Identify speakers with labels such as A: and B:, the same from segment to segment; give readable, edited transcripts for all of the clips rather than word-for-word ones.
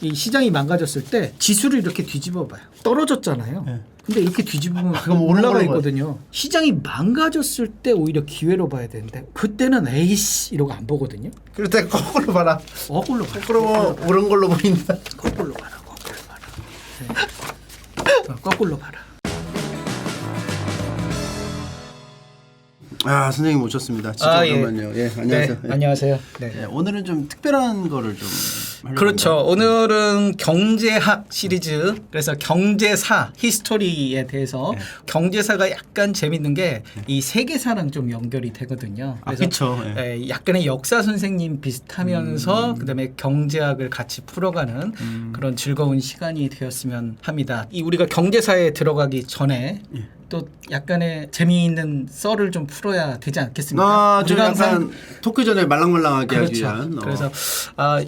A: 이 시장이 망가졌을 때 지수를 이렇게 뒤집어 봐요. 떨어졌잖아요.
B: 네.
A: 근데 이렇게 뒤집으면
B: 그럼
A: 올라가
B: 오르는
A: 있거든요. 시장이 망가졌을 때 오히려 기회로 봐야 되는데 그때는 에이씨 이러고 안 보거든요.
B: 그럴 때 거꾸로 봐라.
A: 거꾸로 봐라.
B: 거꾸로 옳은 걸로 보인다.
A: 거꾸로 봐라. 거꾸로 봐라. 네. 거꾸로 봐라.
B: 아 선생님 오셨습니다. 진짜 오랜만이에요. 예. 안녕하세요.
A: 네, 안녕하세요. 네.
B: 예, 오늘은 좀 특별한 거를 좀 하려고
A: 그렇죠.
B: 합니다.
A: 오늘은 경제학 시리즈. 그래서 경제사 히스토리에 대해서 경제사가 약간 재밌는 게 이 세계사랑 좀 연결이 되거든요.
B: 아, 그렇죠. 예.
A: 약간의 역사 선생님 비슷하면서 그다음에 경제학을 같이 풀어가는 그런 즐거운 시간이 되었으면 합니다. 이 우리가 경제사에 들어가기 전에 또 약간의 재미있는 썰을 좀 풀어야 되지 않겠습니까?
B: 아, 좀
A: 우리가
B: 약간 토크 전에 말랑말랑하게 하기
A: 그렇죠.
B: 위한
A: 그래서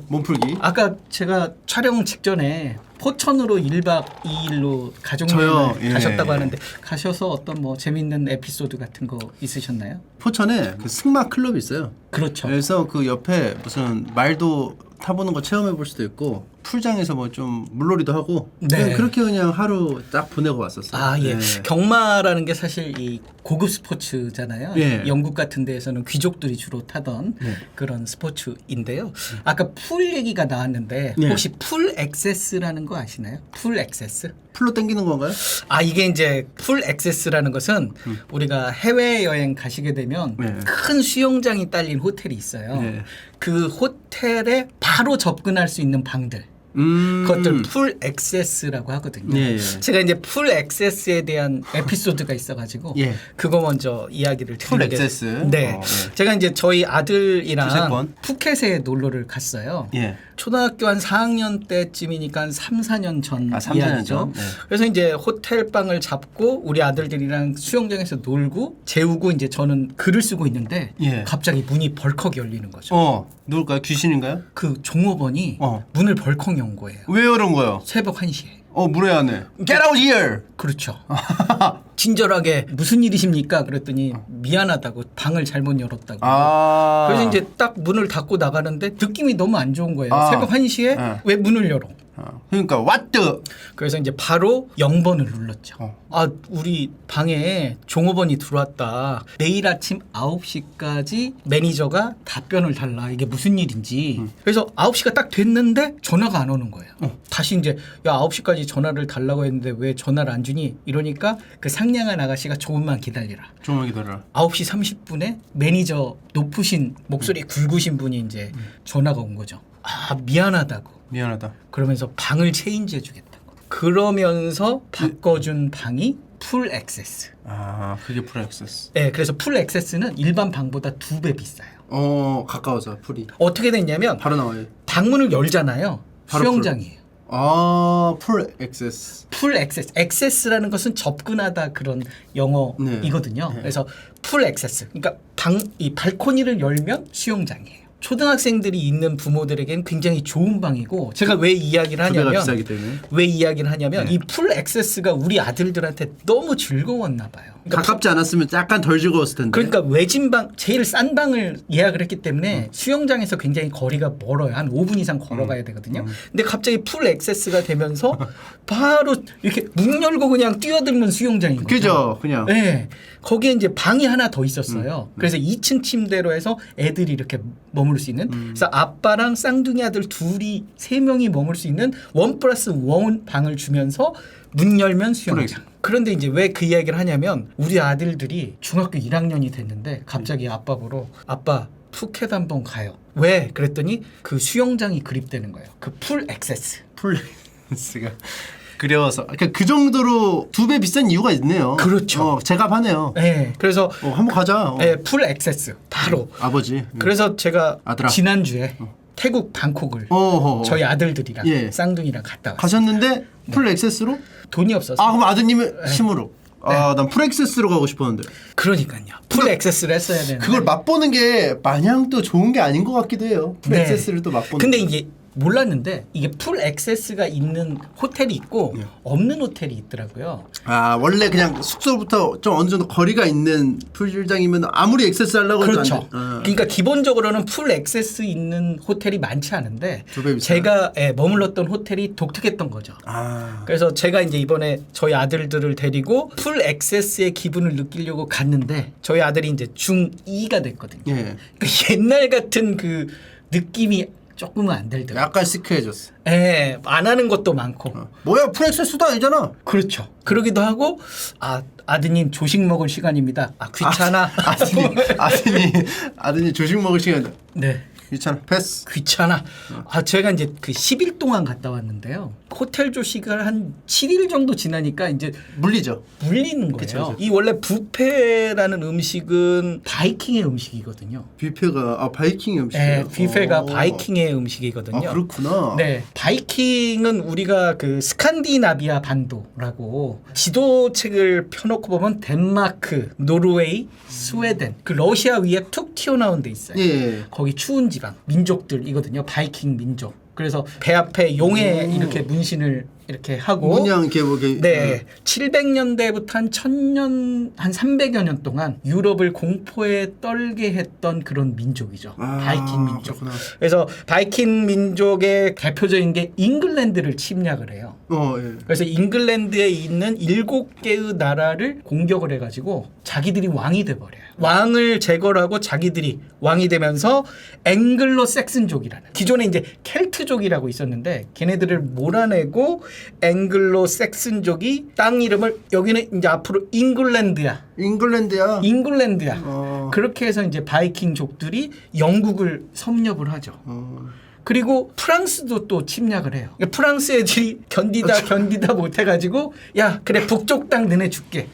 B: 몸풀기.
A: 아까 제가 촬영 직전에 포천으로 1박 2일로 가족여행을
B: 저요? 예.
A: 가셨다고 하는데 가셔서 어떤 뭐 재밌는 에피소드 같은 거 있으셨나요?
B: 포천에 그 승마 클럽이 있어요.
A: 그렇죠.
B: 그래서 그 옆에 무슨 말도 타보는 거 체험해 볼 수도 있고 풀장에서 뭐 좀 물놀이도 하고
A: 네.
B: 그렇게 그냥 하루 딱 보내고 왔었어요.
A: 아, 예.
B: 네.
A: 경마라는 게 사실 이 고급 스포츠잖아요.
B: 예.
A: 영국 같은 데에서는 귀족들이 주로 타던 그런 스포츠인데요. 아까 풀 얘기가 나왔는데
B: 예.
A: 혹시 풀 액세스라는 거 아시나요? 풀 액세스?
B: 풀로 땡기는 건가요?
A: 아, 이게 이제 풀 액세스라는 것은 우리가 해외여행 가시게 되면
B: 네.
A: 큰 수영장이 딸린 호텔이 있어요.
B: 네.
A: 그 호텔에 바로 접근할 수 있는 방들. 그것들 풀 액세스라고 하거든요.
B: 예.
A: 제가 이제 풀 액세스에 대한 에피소드가 있어가지고
B: 예.
A: 그거 먼저 이야기를
B: 풀
A: 드리는 게
B: 액세스.
A: 네,
B: 예.
A: 제가 이제 저희
B: 두세
A: 아들이랑
B: 번.
A: 푸켓에 놀러를 갔어요.
B: 예.
A: 초등학교 한 4학년 때쯤이니까 한 3, 4년 전
B: 3, 4년
A: 이야기죠.
B: 전? 네.
A: 그래서 이제 호텔방을 잡고 우리 아들들이랑 수영장에서 놀고 재우고 이제 저는 글을 쓰고 있는데
B: 예.
A: 갑자기 문이 벌컥 열리는 거죠.
B: 누굴까요? 귀신인가요?
A: 그 종업원이
B: 어.
A: 문을 벌컥 연 거예요.
B: 왜 그런 거요?
A: 새벽 1시에.
B: 물어야 하네. Get out here.
A: 그렇죠. 친절하게 무슨 일이십니까? 그랬더니 미안하다고 방을 잘못 열었다고.
B: 아.
A: 그래서 이제 딱 문을 닫고 나가는데 느낌이 너무 안 좋은 거예요.
B: 아.
A: 새벽 1시에
B: 네.
A: 왜 문을 열어?
B: 그러니까 what the?
A: 그래서 이제 바로 0번을 눌렀죠. 아, 우리 방에 종업원이 들어왔다. 내일 아침 9시까지 매니저가 답변을 달라. 이게 무슨 일인지. 그래서 9시가 딱 됐는데 전화가 안 오는 거예요. 다시 이제 야 9시까지 전화를 달라고 했는데 왜 전화를 안 주니? 이러니까 그 상냥한 아가씨가 조금만 기다리라.
B: 조금만 기다려라.
A: 9시 30분에 매니저 높으신 목소리 굵으신 분이 이제 전화가 온 거죠. 아, 미안하다고.
B: 미안하다.
A: 그러면서 방을 체인지해 주겠다고. 그러면서 바꿔준 방이 풀 액세스.
B: 아, 그게 풀 액세스.
A: 네, 그래서 풀 액세스는 일반 방보다 2배 비싸요.
B: 가까워서 풀이.
A: 어떻게 됐냐면
B: 바로 나와요.
A: 방문을 열잖아요.
B: 바로
A: 수영장이에요.
B: 풀 액세스.
A: 풀 액세스. 액세스라는 것은 접근하다 그런 영어이거든요.
B: 네.
A: 그래서 풀 액세스. 그러니까 이 발코니를 열면 수영장이에요. 초등학생들이 있는 부모들에겐 굉장히 좋은 방이고 제가 왜 이야기를
B: 두 배가
A: 하냐면
B: 비싸기 때문에.
A: 왜 이야기를 하냐면
B: 네.
A: 이 풀 액세스가 우리 아들들한테 너무 즐거웠나 봐요. 그러니까
B: 가깝지 않았으면 약간 덜 즐거웠을 텐데.
A: 그러니까 외진방 제일 싼 방을 예약을 했기 때문에 수영장에서 굉장히 거리가 멀어요. 한 5분 이상 걸어가야 되거든요. 근데 갑자기 풀 액세스가 되면서 바로 이렇게 문 열고 그냥 뛰어들면 수영장인 거죠.
B: 그죠, 그냥.
A: 네. 거기에 이제 방이 하나 더 있었어요. 그래서 2층 침대로 해서 애들이 이렇게 머물 수 있는. 그래서 아빠랑 쌍둥이 아들 둘이 3명이 머물 수 있는 1+1 방을 주면서 문 열면 수영장. 그런데 이제 왜 그 이야기를 하냐면 우리 아들들이 중학교 1학년이 됐는데 갑자기 아빠 보러 아빠 푸켓 한번 가요. 왜? 그랬더니 그 수영장이 그립되는 거예요. 그 풀 액세스.
B: 풀 액세스가 그려서 그러니까 그 정도로 2배 비싼 이유가 있네요.
A: 그렇죠.
B: 제값하네요.
A: 네. 그래서
B: 한번 가자.
A: 네, 풀 액세스 바로.
B: 아버지.
A: 그래서 제가
B: 아들아.
A: 지난주에 태국 방콕을 저희 아들들이랑
B: 예.
A: 쌍둥이랑 갔다 왔어요.
B: 가셨는데 풀 액세스로?
A: 돈이 없어서.
B: 그럼 아드님의 힘으로. 난 풀 액세스로 가고 싶었는데.
A: 그러니까요. 풀 액세스를 했어야 되는데.
B: 그걸 맛보는 게 마냥 또 좋은 게 아닌 것 같기도 해요. 풀
A: 네.
B: 액세스를 또 맛보는.
A: 근데 이게 몰랐는데 이게 풀 액세스가 있는 호텔이 있고
B: 예.
A: 없는 호텔이 있더라고요.
B: 아 원래 그냥 숙소부터 좀 어느 정도 거리가 있는 풀장이면 아무리 액세스 하려고 해도
A: 그렇죠.
B: 안 돼.
A: 그러니까 기본적으로는 풀 액세스 있는 호텔이 많지 않은데
B: 두배 비싸요?
A: 제가 머물렀던 호텔이 독특했던 거죠.
B: 아
A: 그래서 제가 이제 이번에 저희 아들들을 데리고 풀 액세스의 기분을 느끼려고 갔는데 저희 아들이 이제 중2가 됐거든요.
B: 예.
A: 그 옛날 같은 그 느낌이 조금은 안 들더라고요.
B: 약간 시크해졌어.
A: 안 하는 것도 많고.
B: 뭐야 풀 액세스도 아니잖아.
A: 그렇죠. 그러기도 하고 아드님 조식 먹을 시간입니다. 귀찮아.
B: 아드님 조식 먹을 시간.
A: 네.
B: 귀찮아. 패스.
A: 귀찮아. 제가 이제 그 10일 동안 갔다 왔는데요. 호텔 조식을 한 7일 정도 지나니까 이제
B: 물리죠.
A: 물리는 거예요.
B: 그쵸.
A: 이 원래 뷔페라는 음식은 바이킹의 음식이거든요.
B: 뷔페가 바이킹의 음식이에요.
A: 네, 뷔페가 바이킹의 음식이거든요.
B: 아 그렇구나.
A: 네, 바이킹은 우리가 그 스칸디나비아 반도라고 지도책을 펴놓고 보면 덴마크, 노르웨이, 스웨덴, 그 러시아 위에 툭 튀어나온 데 있어요.
B: 예.
A: 거기 추운 지방 민족들이거든요. 바이킹 민족. 그래서 배 앞에 용에 이렇게 문신을 이렇게 하고
B: 문양 이렇게 뭐 이렇게.
A: 네, 700년대부터 한 1000년, 한 300여 년 동안 유럽을 공포에 떨게 했던 그런 민족이죠. 바이킹 민족.
B: 그렇구나.
A: 그래서 바이킹 민족의 대표적인 게 잉글랜드를 침략을 해요.
B: 예.
A: 그래서 잉글랜드에 있는 7개의 나라를 공격을 해가지고 자기들이 왕이 돼버려요. 왕을 제거하고 자기들이 왕이 되면서 앵글로 섹슨족이라는 기존에 이제 켈트족이라고 있었는데 걔네들을 몰아내고 앵글로 섹슨족이 땅 이름을 여기는 이제 앞으로 잉글랜드야.
B: 잉글랜드야.
A: 잉글랜드야. 그렇게 해서 이제 바이킹족들이 영국을 섭렵을 하죠. 그리고 프랑스도 또 침략을 해요. 프랑스 애들이 견디다 못해가지고 야 그래 북쪽 땅 너네 줄게.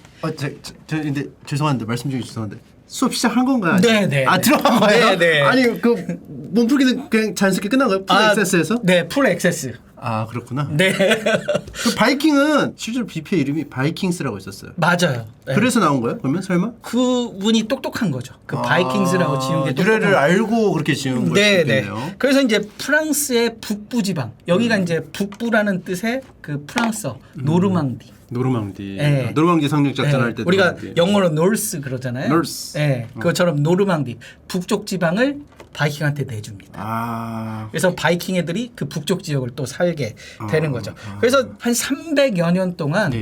B: 저 근데 죄송한데 말씀 중에 죄송한데 수업 시작한 건가요?
A: 네.
B: 들어간 거예요?
A: 네.
B: 아니 그 몸풀기는 그냥 자연스럽게 끝난 거예요? 풀 액세스에서?
A: 네, 풀 액세스.
B: 아 그렇구나.
A: 네.
B: 그 바이킹은 실제로 뷔페 이름이 바이킹스라고 있었어요.
A: 맞아요. 네.
B: 그래서 나온 거예요? 그러면 설마?
A: 그분이 똑똑한 거죠. 그 바이킹스라고 지은 게
B: 유래를 알고 그렇게 지은 걸 수도 있겠네요.
A: 그래서 이제 프랑스의 북부 지방 여기가 이제 북부라는 뜻의 그 프랑스어 노르망디.
B: 노르망디.
A: 네.
B: 노르망디 상륙 작전 할 때.
A: 우리가 영어로 노스 그러잖아요.
B: 노스.
A: 네, 그것처럼 노르망디 북쪽 지방을 바이킹한테 내줍니다. 그래서 바이킹 애들이 그 북쪽 지역을 또 살게 되는 거죠. 그래서 한 300여 년 동안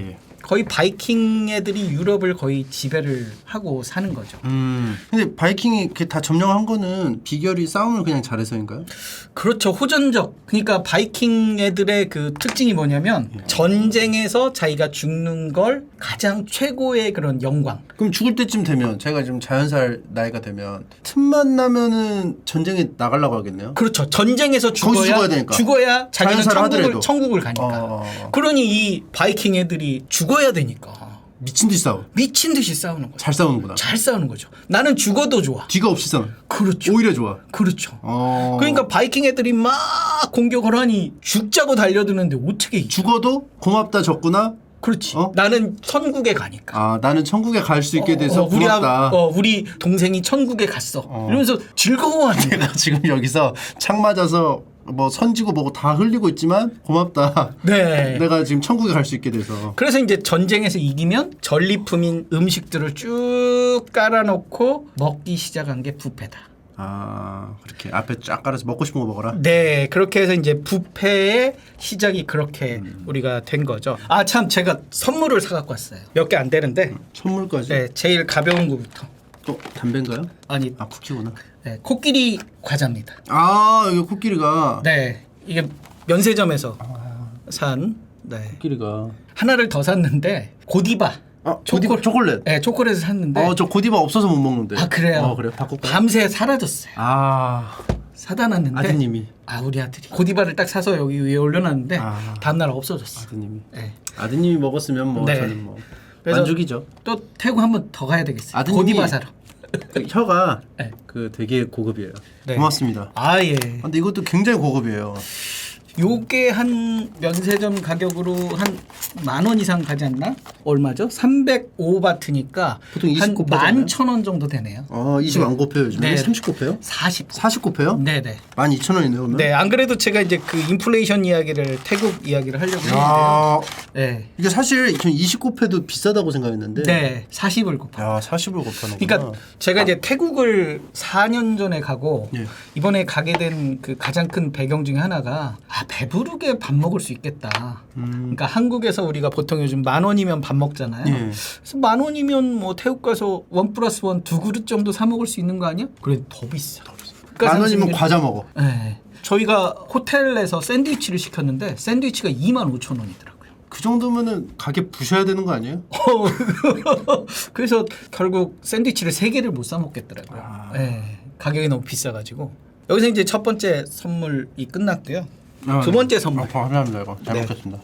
A: 거의 바이킹 애들이 유럽을 거의 지배를 하고 사는 거죠.
B: 근데 바이킹이 이렇게 다 점령한 거는 비결이 싸움을 그냥 잘해서인가요?
A: 그렇죠. 호전적. 그러니까 바이킹 애들의 그 특징이 뭐냐면 전쟁에서 자기가 죽는 걸 가장 최고의 그런 영광.
B: 그럼 죽을 때쯤 되면 제가 지금 자연살 나이가 되면 틈만 나면은 전쟁에 나가려고 하겠네요.
A: 그렇죠. 전쟁에서
B: 거기서 죽어야 되니까.
A: 죽어야 자기는
B: 자연사를 하더라도.
A: 천국을 가니까. 그러니 이 바이킹 애들이 죽어야 되니까
B: 미친 듯이 싸워.
A: 미친 듯이 싸우는 거죠.
B: 잘 싸우는구나.
A: 잘 싸우는 거죠. 나는 죽어도 좋아.
B: 뒤가 없이 싸워.
A: 그렇죠.
B: 오히려 좋아.
A: 그렇죠. 그러니까 바이킹 애들이 막 공격을 하니 죽자고 달려드는데 어떻게 이겨?
B: 죽어도 고맙다 적구나.
A: 그렇지. 나는 천국에 가니까.
B: 나는 천국에 갈 수 있게 돼서 고맙다.
A: 우리 동생이 천국에 갔어. 이러면서 즐거워하는 거야.
B: 내가 지금 여기서 창 맞아서 뭐 선지고 뭐고 다 흘리고 있지만 고맙다.
A: 네.
B: 내가 지금 천국에 갈 수 있게 돼서.
A: 그래서 이제 전쟁에서 이기면 전리품인 음식들을 쭉 깔아놓고 먹기 시작한 게 뷔페다.
B: 그렇게 앞에 쫙 깔아서 먹고 싶은 거 먹어라.
A: 네, 그렇게 해서 이제 뷔페의 시작이 그렇게 우리가 된 거죠. 참 제가 선물을 사갖고 왔어요. 몇 개 안 되는데.
B: 선물까지?
A: 네, 제일 가벼운 거부터.
B: 또 담배인가요?
A: 아니,
B: 쿠키구나.
A: 네, 코끼리 과자입니다.
B: 이거 코끼리가.
A: 네, 이게 면세점에서 산. 네.
B: 코끼리가.
A: 하나를 더 샀는데 고디바.
B: 초콜릿.
A: 네, 초콜릿을 샀는데.
B: 저 고디바 없어서 못 먹는데.
A: 그래요?
B: 그래요? 바꿀까요?
A: 밤새 사라졌어요. 사다 놨는데.
B: 아드님이.
A: 우리 아들이 고디바를 딱 사서 여기 위에 올려놨는데 다음날 없어졌어.
B: 아드님이.
A: 네.
B: 아드님이 먹었으면 뭐
A: 네.
B: 저는 뭐
A: 그래서
B: 만족이죠.
A: 또 태국 한번 더 가야 되겠어요.
B: 아드님이-
A: 고디바 사러.
B: 그 혀가
A: 네.
B: 그 되게 고급이에요.
A: 네.
B: 고맙습니다.
A: 예.
B: 근데 이것도 굉장히 고급이에요.
A: 요게 한 면세점 가격으로 한 10,000원 이상 가지 않나? 얼마죠? 305바트니까
B: 보통 20
A: 한
B: 곱하잖아요.
A: 11,000원 정도 되네요.
B: 20 안 곱해요 요즘에?
A: 네.
B: 30 곱해요?
A: 40.
B: 40 곱해요?
A: 네네.
B: 12,000원이네요 그러면?
A: 네, 안 그래도 제가 이제 그 인플레이션 이야기를 태국 이야기를 하려고 했는데요.
B: 야,
A: 네.
B: 이게 사실 전 20 곱해도 비싸다고 생각했는데
A: 네, 40을 곱하.
B: 야 40을 곱하는구나.
A: 그러니까 제가 이제 태국을 4년 전에 가고
B: 예.
A: 이번에 가게 된 그 가장 큰 배경 중에 하나가 배부르게 밥 먹을 수 있겠다. 그러니까 한국에서 우리가 보통 요즘 10,000원이면 밥 먹잖아요.
B: 예.
A: 그래서 10,000원이면 뭐 태국 가서 1+1 두 그릇 정도 사 먹을 수 있는 거 아니야? 그래 더 비싸.
B: 만 원이면 과자 먹어.
A: 네. 저희가 호텔에서 샌드위치를 시켰는데 샌드위치가 25,000원이더라고요.
B: 그 정도면은 가게 부셔야 되는 거 아니에요?
A: 그래서 결국 샌드위치를 3개를 못 사 먹겠더라고요. 네. 가격이 너무 비싸가지고. 여기서 이제 첫 번째 선물이 끝났고요. 두 번째 선물.
B: 감사합니다 이거. 잘
A: 네.
B: 먹겠습니다.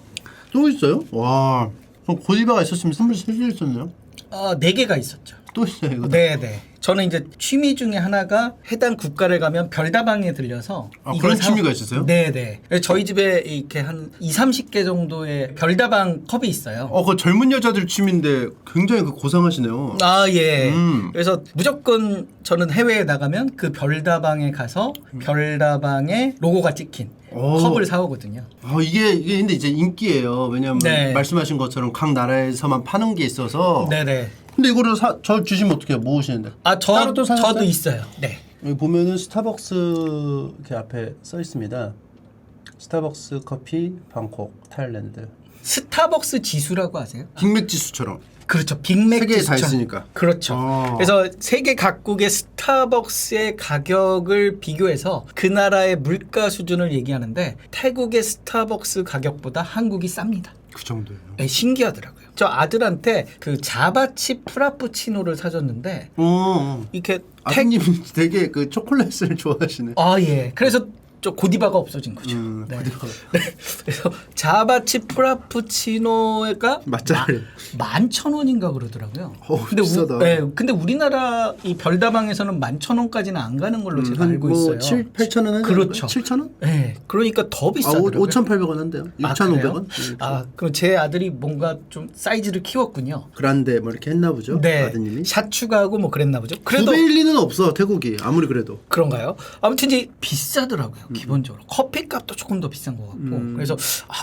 B: 또 있어요? 와, 그럼 고디바가 있었으면 선물 3개 있었네요.
A: 4개가 있었죠.
B: 또 있어요 이거.
A: 네네. 저는 이제 취미 중에 하나가 해당 국가를 가면 별다방에 들려서
B: 그런 취미가 있으세요?
A: 네네. 저희 집에 이렇게 한 20-30개 정도의 별다방 컵이 있어요.
B: 그 젊은 여자들 취미인데 굉장히 그 고상하시네요.
A: 예. 그래서 무조건 저는 해외에 나가면 그 별다방에 가서 별다방의 로고가 찍힌 컵을 사오거든요.
B: 이게 근데 이제 인기예요. 왜냐면
A: 네.
B: 말씀하신 것처럼 각 나라에서만 파는 게 있어서.
A: 네네.
B: 근데 이거를 저 주시면 어떻게 해요? 모으시는데? 따로 또 사셨어요?
A: 저도 있어요. 네.
B: 여기 보면은 스타벅스 이렇게 앞에 써 있습니다. 스타벅스 커피 방콕 타일랜드.
A: 스타벅스 지수라고 아세요?
B: 빅맥 지수처럼.
A: 그렇죠. 빅맥
B: 세계에 다
A: 지수처럼.
B: 있으니까.
A: 그렇죠. 그래서 세계 각국의 스타벅스의 가격을 비교해서 그 나라의 물가 수준을 얘기하는데 태국의 스타벅스 가격보다 한국이 쌉니다.
B: 그 정도예요.
A: 네, 신기하더라고요. 저 아들한테 그 자바치 프라푸치노를 사줬는데 이렇게
B: 아드님 되게 그 초콜릿을 좋아하시네.
A: 예. 그래서 저 고디바가 없어진 거죠. 네.
B: 고디바가.
A: 네. 그래서 자바치 프라푸치노가
B: 맞잖아요.
A: 11,000원인가 그러더라고요.
B: 비싸다.
A: 근데 우리나라 이 별다방에서는 11,000원까지는 안 가는 걸로 제가 알고 있어요.
B: 8,000원 하는
A: 그렇죠.
B: 7,000원?
A: 네. 그러니까 더 비싸더라고요.
B: 5,800원 한대요. 6,500원?
A: 그럼 제 아들이 뭔가 좀 사이즈를 키웠군요.
B: 그란데 뭐 이렇게 했나 보죠.
A: 네.
B: 아드님이.
A: 샷 추가하고 뭐 그랬나 보죠. 그래도
B: 2배일 리는 없어 태국이 아무리 그래도.
A: 그런가요? 아무튼 이제 비싸더라고요. 기본적으로 커피값도 조금 더 비싼 것 같고 그래서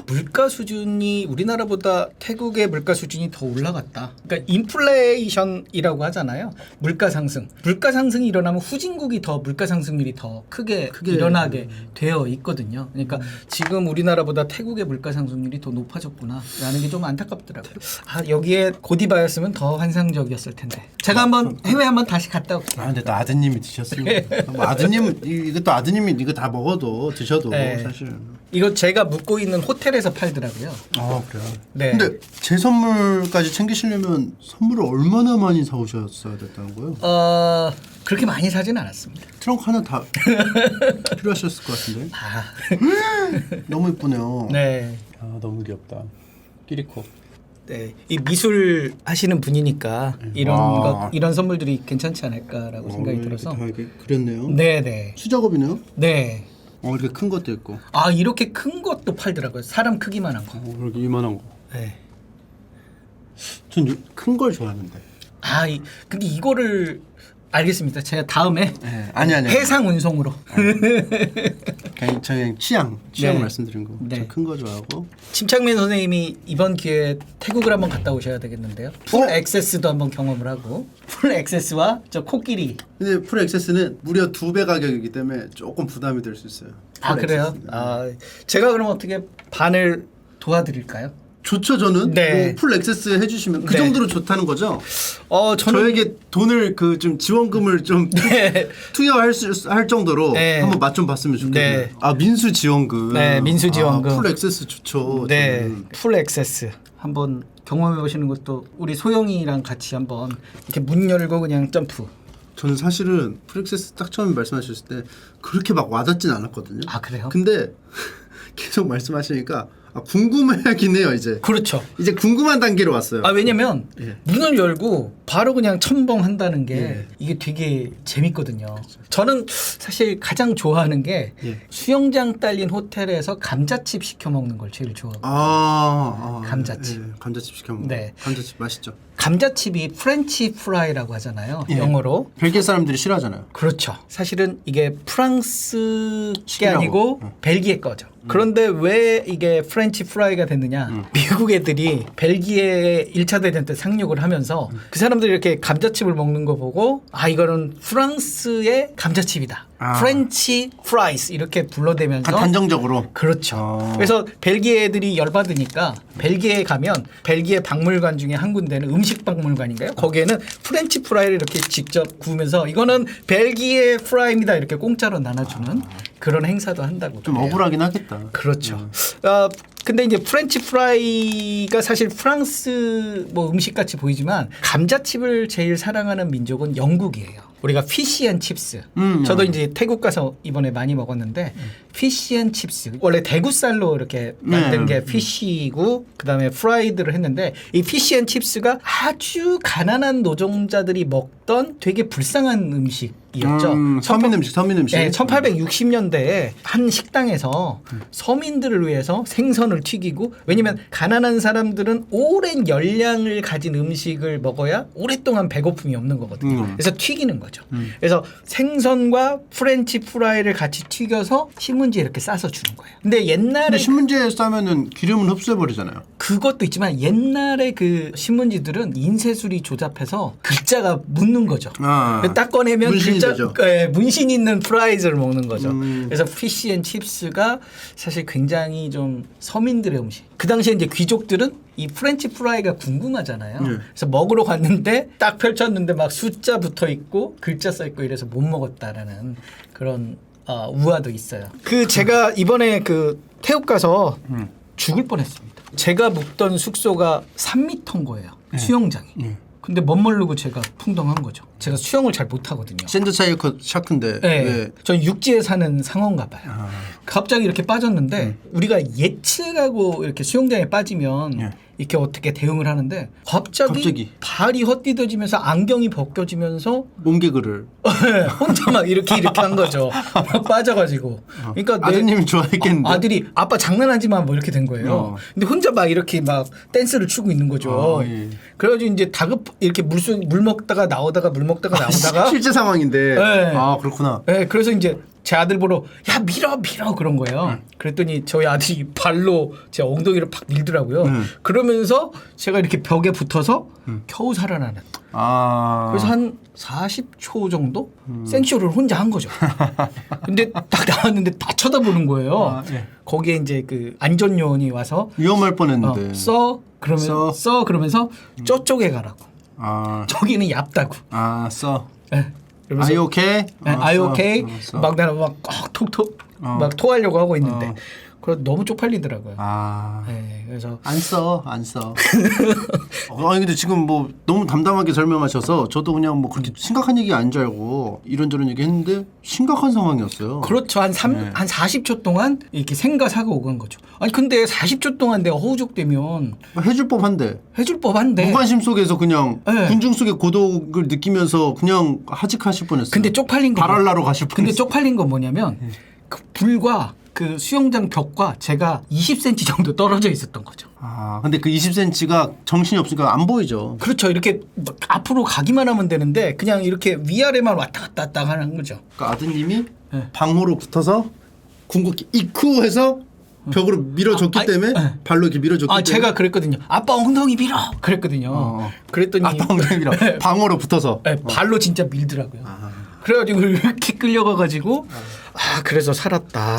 A: 물가 수준이 우리나라보다 태국의 물가 수준이 더 올라갔다. 그러니까 인플레이션이라고 하잖아요. 물가 상승. 물가 상승이 일어나면 후진국이 더 물가 상승률이 더 크게 일어나게 되어 있거든요. 그러니까 지금 우리나라보다 태국의 물가 상승률이 더 높아졌구나라는 게 좀 안타깝더라고요. 여기에 고디바였으면 더 환상적이었을 텐데. 제가 한번 해외 한번 다시 갔다 올게요.
B: 근데 또 아드님이 드셨으니까. 뭐 아드님 이것도 아드님이 이거 다 먹어도 드셔도
A: 네.
B: 사실.
A: 이거 제가 묵고 있는 호텔에서 팔더라고요.
B: 그래요.
A: 네.
B: 근데 제 선물까지 챙기시려면 선물을 얼마나 많이 사오셨어야 됐다는 거예요?
A: 그렇게 많이 사진 않았습니다.
B: 트렁크 하나 다 필요하셨을 것 같은데. 너무 이쁘네요.
A: 네.
B: 너무 귀엽다. 끼리코.
A: 네. 이 미술 하시는 분이니까 이런 선물들이 괜찮지 않을까라고 생각이 들어서.
B: 다 이렇게 그렸네요.
A: 네, 네.
B: 수작업이네요.
A: 네.
B: 이렇게 큰 것도 있고.
A: 이렇게 큰 것도 팔더라고요. 사람 크기만한 거.
B: 이렇게 이만한 거.
A: 네.
B: 전 큰 걸 좋아하는데.
A: 근데 이거를 알겠습니다. 제가 다음에
B: 아니.
A: 해상 운송으로.
B: 그냥 취향
A: 네.
B: 말씀드린 거.
A: 네.
B: 큰 거 좋아하고.
A: 침착맨 선생님이 이번 기회에 태국을 한번 갔다 오셔야 되겠는데요. 풀 액세스도 한번 경험을 하고 풀 액세스와 저 코끼리.
B: 근데 풀 액세스는 무려 2배 가격이기 때문에 조금 부담이 될 수 있어요.
A: 그래요?
B: 액세스는.
A: 제가 그럼 어떻게 반을 도와드릴까요?
B: 좋죠 저는.
A: 네.
B: 풀 액세스 해주시면 그
A: 네.
B: 정도로 좋다는 거죠.
A: 저는
B: 저에게 돈을 좀 지원금을 좀 투여할 정도로
A: 네.
B: 한번 맛 좀 봤으면 좋겠네요.
A: 네.
B: 민수 지원금.
A: 네, 민수 지원금.
B: 풀 액세스 좋죠.
A: 네,
B: 저는.
A: 풀 액세스 한번 경험해 보시는 것도 우리 소영이랑 같이 한번 이렇게 문 열고 그냥 점프.
B: 저는 사실은 풀 액세스 딱 처음에 말씀하셨을 때 그렇게 막 와닿진 않았거든요.
A: 그래요?
B: 근데 계속 말씀하시니까 궁금하긴 해요. 이제
A: 그렇죠.
B: 이제 궁금한 단계로 왔어요.
A: 왜냐면
B: 예.
A: 문을 열고 바로 그냥 첨벙한다는 게
B: 예.
A: 이게 되게 재밌거든요. 저는 사실 가장 좋아하는 게
B: 예.
A: 수영장 딸린 호텔에서 감자칩 시켜 먹는 걸 제일 좋아하고. 감자칩.
B: 예, 감자칩 시켜 먹는.
A: 네.
B: 감자칩 맛있죠.
A: 감자칩이 프렌치 프라이라고 하잖아요.
B: 예.
A: 영어로.
B: 벨기에 사람들이 싫어하잖아요.
A: 그렇죠. 사실은 이게 프랑스 게
B: 시키라고.
A: 아니고 벨기에 거죠. 그런데 왜 이게 프렌치 프라이가 됐느냐? 미국 애들이 벨기에 1차 대전 때 상륙을 하면서 그 사람들이 이렇게 감자칩을 먹는 거 보고 이거는 프랑스의 감자칩이다. 프렌치 프라이스 이렇게 불러대면서
B: 단정적으로.
A: 그렇죠. 그래서 벨기에 애들이 열받으니까 벨기에 가면 벨기에 박물관 중에 한 군데는 음식 박물관인가요? 거기에는 프렌치 프라이를 이렇게 직접 구우면서 이거는 벨기에 프라이입니다 이렇게 공짜로 나눠주는 그런 행사도 한다고.
B: 좀
A: 그래요.
B: 억울하긴 하겠다.
A: 그렇죠. 근데 이제 프렌치 프라이가 사실 프랑스 뭐 음식 같이 보이지만 감자칩을 제일 사랑하는 민족은 영국이에요. 우리가 피시앤칩스. 저도 이제 태국 가서 이번에 많이 먹었는데 피시앤칩스. 원래 대구살로 이렇게 만든 게 피시고 그다음에 프라이드를 했는데 이 피시앤칩스가 아주 가난한 노동자들이 먹던 되게 불쌍한 음식이었죠.
B: 서민 음식, 서민 음식.
A: 네, 1860년대에 한 식당에서 서민들을 위해서 생선을 튀기고 왜냐면 가난한 사람들은 오랜 열량을 가진 음식을 먹어야 오랫동안 배고픔이 없는 거거든요. 그래서 튀기는 거죠. 그래서 생선과 프렌치 프라이를 같이 튀겨서 신문지에 이렇게 싸서 주는 거예요. 근데 옛날에
B: 근데 신문지에 싸면은 기름은 흡수해 버리잖아요.
A: 그것도 있지만 옛날에 그 신문지들은 인쇄술이 조잡해서 글자가 묻는 거죠. 딱 꺼내면
B: 문신이
A: 글자,
B: 되죠.
A: 문신 있는 프라이즈를 먹는 거죠. 그래서 피시앤칩스가 사실 굉장히 좀 서민들의 음식. 그 당시에 이제 귀족들은 이 프렌치 프라이가 궁금하잖아요. 그래서 먹으러 갔는데 딱 펼쳤는데 막 숫자 붙어 있고 글자 써 있고 이래서 못 먹었다라는 그런 우화도 있어요. 제가 이번에 태국 가서 죽을 뻔했습니다. 제가 묵던 숙소가 3m인 거예요. 수영장이. 근데 멋모르고 제가 풍덩한 거죠. 제가 수영을 잘 못하거든요.
B: 샌드 사이클 샤크인데.
A: 네.
B: 왜?
A: 전 육지에 사는 상어인가 봐요. 갑자기 이렇게 빠졌는데 우리가 예측하고 이렇게 수영장에 빠지면 이렇게 어떻게 대응을 하는데 갑자기 발이 헛디뎌지면서 안경이 벗겨지면서
B: 몸개그를
A: 혼자 막 이렇게 한 거죠. 막 빠져가지고. 그러니까
B: 아드님이 좋아했겠는데.
A: 아들이 아빠 장난하지 마 뭐 이렇게 된 거예요. 근데 혼자 막 이렇게 막 댄스를 추고 있는 거죠.
B: 예.
A: 그래가지고 이제 이렇게 물 먹다가 나오다가 물 먹다가 나오다가
B: 실제 상황인데.
A: 네.
B: 그렇구나.
A: 네, 그래서 이제 제 아들 보러 야 밀어 그런 거예요. 그랬더니 저희 아들이 발로 제 엉덩이를 팍 밀더라고요. 그러면서 제가 이렇게 벽에 붙어서 겨우 살아나는. 그래서 한 40초 정도 생쇼를 혼자 한 거죠. 근데 딱 나왔는데 다 쳐다보는 거예요. 거기에 이제 그 안전요원이 와서
B: 위험할 뻔했는데.
A: 그러면서 저쪽에 가라고. 저기는 얇다고.
B: 써.
A: 네.
B: Are you okay?
A: Are you okay? 막 나는 막 톡톡 막 토하려고 하고 있는데 그래서 너무 쪽팔리더라고요. 네, 그래서
B: 안 써. 아니 근데 지금 뭐 너무 담담하게 설명하셔서 저도 그냥 뭐 그렇게 심각한 얘기 아닌 줄 알고 이런저런 얘기 했는데 심각한 상황이었어요.
A: 그렇죠. 한 40초 동안 이렇게 생가사가 오간 거죠. 아니 근데 40초 동안 내가 허우적대면
B: 해줄 법한데. 무관심 속에서 그냥 군중 속의 고독을 느끼면서 그냥 하직하실 뻔했어요.
A: 근데 쪽팔린 거
B: 발알라로 가실 뻔했어요.
A: 근데 쪽팔린 건 뭐냐면 그 불과 그 수영장 벽과 제가 20cm 정도 떨어져 있었던 거죠.
B: 근데 그 20cm가 정신이 없으니까 안 보이죠.
A: 그렇죠. 이렇게 앞으로 가기만 하면 되는데 그냥 이렇게 위아래만 왔다 갔다 하는 거죠.
B: 그러니까 아드님이 방호로 붙어서 궁극기 이쿠해서 벽으로 밀어줬기 때문에 발로 이렇게 밀어줬기 때문에
A: 제가 그랬거든요. 아빠 엉덩이 밀어 그랬거든요. 그랬더니
B: 아빠 엉덩이 밀어 방호로 붙어서
A: 발로 진짜 밀더라고요. 그래가지고 이렇게 끌려가가지고 그래서 살았다.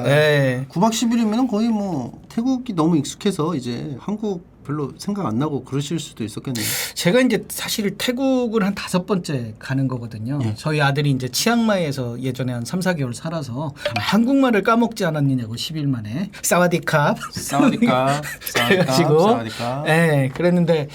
B: 네. 9박 10일이면 거의 뭐 태국이 너무 익숙해서 이제 한국 별로 생각 안 나고 그러실 수도 있었겠네요.
A: 제가 이제 사실 태국을 한 5번째 가는 거거든요.
B: 예.
A: 저희 아들이 이제 치앙마이에서 예전에 한 3, 4개월 살아서 한국말을 까먹지 않았느냐고 10일 만에 사와디캅
B: 사와디카,
A: 그래가지고
B: 사와디카.
A: 예, 그랬는데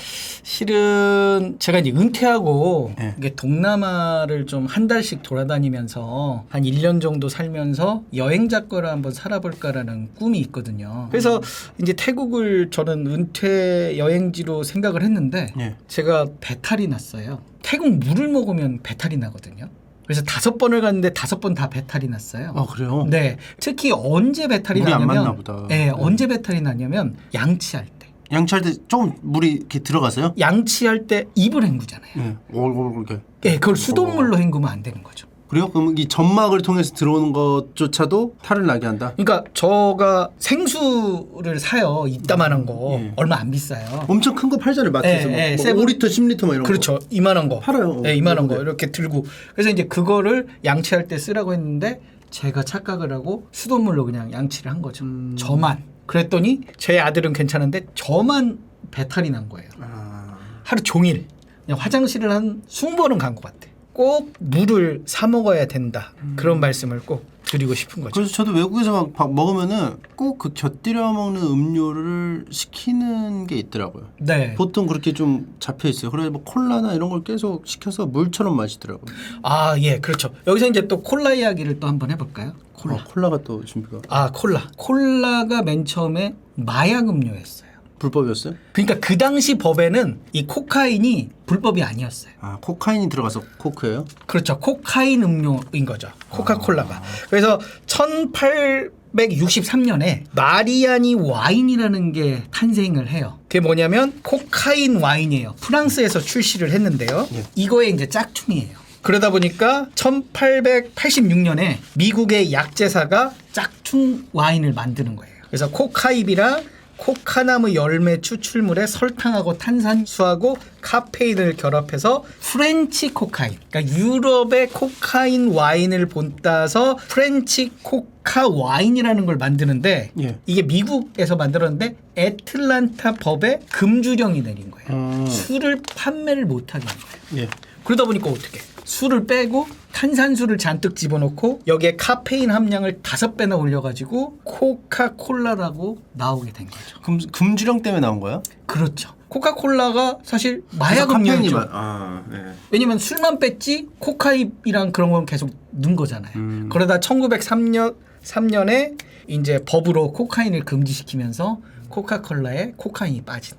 A: 실은 제가 이제 은퇴하고
B: 예.
A: 이게 동남아를 좀 한 달씩 돌아다니면서 한 1년 정도 살면서 여행작가로 한번 살아볼까라는 꿈이 있거든요. 그래서 이제 태국을 저는 은퇴 여행지로 생각을 했는데
B: 예.
A: 제가 배탈이 났어요. 태국 물을 먹으면 배탈이 나거든요. 그래서 5번을 갔는데 5번 다 배탈이 났어요.
B: 아 그래요?
A: 네, 특히 언제 배탈이
B: 물이 안
A: 나냐면,
B: 맞나 보다.
A: 네,
B: 네.
A: 언제 배탈이 나냐면 양치할 때.
B: 양치할 때 조금 물이 이렇게 들어가서요?
A: 양치할 때 입을 헹구잖아요.
B: 예. 이렇게.
A: 네, 그걸 수돗물로 헹구면 안 되는 거죠.
B: 그래요? 그럼 이 점막을 통해서 들어오는 것조차도 탈을 나게 한다?
A: 그러니까 저가 생수를 사요. 이따만한 거.
B: 예.
A: 얼마 안 비싸요.
B: 엄청 큰 거 팔잖아요. 마트에서
A: 예, 예,
B: 뭐
A: 세븐-
B: 5리터, 10리터 막 이런
A: 그렇죠.
B: 거.
A: 이만한 거.
B: 팔아요.
A: 네, 이만한 거
B: 네.
A: 이렇게 들고. 그래서 이제 그거를 양치할 때 쓰라고 했는데 제가 착각을 하고 수돗물로 그냥 양치를 한 거죠. 저만. 그랬더니 제 아들은 괜찮은데 저만 배탈이 난 거예요.
B: 아.
A: 하루 종일 그냥 화장실을 한 20번은 간 것 같아. 꼭 물을 사 먹어야 된다. 그런 말씀을 꼭 드리고 싶은 거죠.
B: 그래서 저도 외국에서 막 밥 먹으면은 꼭 그 곁들여 먹는 음료를 시키는 게 있더라고요.
A: 네.
B: 보통 그렇게 좀 잡혀 있어요. 그래서 뭐 콜라나 이런 걸 계속 시켜서 물처럼 마시더라고요.
A: 아, 예, 그렇죠. 여기서 이제 또 콜라 이야기를 또 한번 해볼까요? 콜라.
B: 콜라가 또 준비가
A: 아, 콜라. 콜라가 맨 처음에 마약 음료였어요.
B: 불법이었어요?
A: 그러니까 그 당시 법에는 이 코카인이 불법이 아니었어요.
B: 아 코카인이 들어가서 코크예요?
A: 그렇죠. 코카인 음료인 거죠. 코카콜라가. 그래서 1863년에 마리아니 와인이라는 게 탄생을 해요. 그게 뭐냐면 코카인 와인이에요. 프랑스에서 출시를 했는데요.
B: 예.
A: 이거의 이제 짝퉁이에요. 그러다 보니까 1886년에 미국의 약제사가 짝퉁 와인을 만드는 거예요. 그래서 코카잎이랑 코카나무 열매 추출물에 설탕하고 탄산수하고 카페인을 결합해서 프렌치 코카인, 그러니까 유럽의 코카인 와인을 본따서 프렌치 코카 와인이라는 걸 만드는데
B: 예.
A: 이게 미국에서 만들었는데 애틀란타 법에 금주령이 내린 거예요. 술을 판매를 못하게 한 거예요.
B: 예.
A: 그러다 보니까 어떻게? 술을 빼고 탄산수를 잔뜩 집어넣고 여기에 카페인 함량을 5배나 올려가지고 코카콜라라고 나오게 된 거죠.
B: 금주령 때문에 나온 거야?
A: 그렇죠. 코카콜라가 사실 마약
B: 그래서 카페인이
A: 음료죠.
B: 아, 네.
A: 왜냐면 술만 뺐지 코카잎이랑 그런 건 계속 넣은 거잖아요. 그러다 1903년에 이제 법으로 코카인을 금지시키면서 코카콜라에 코카인이 빠진.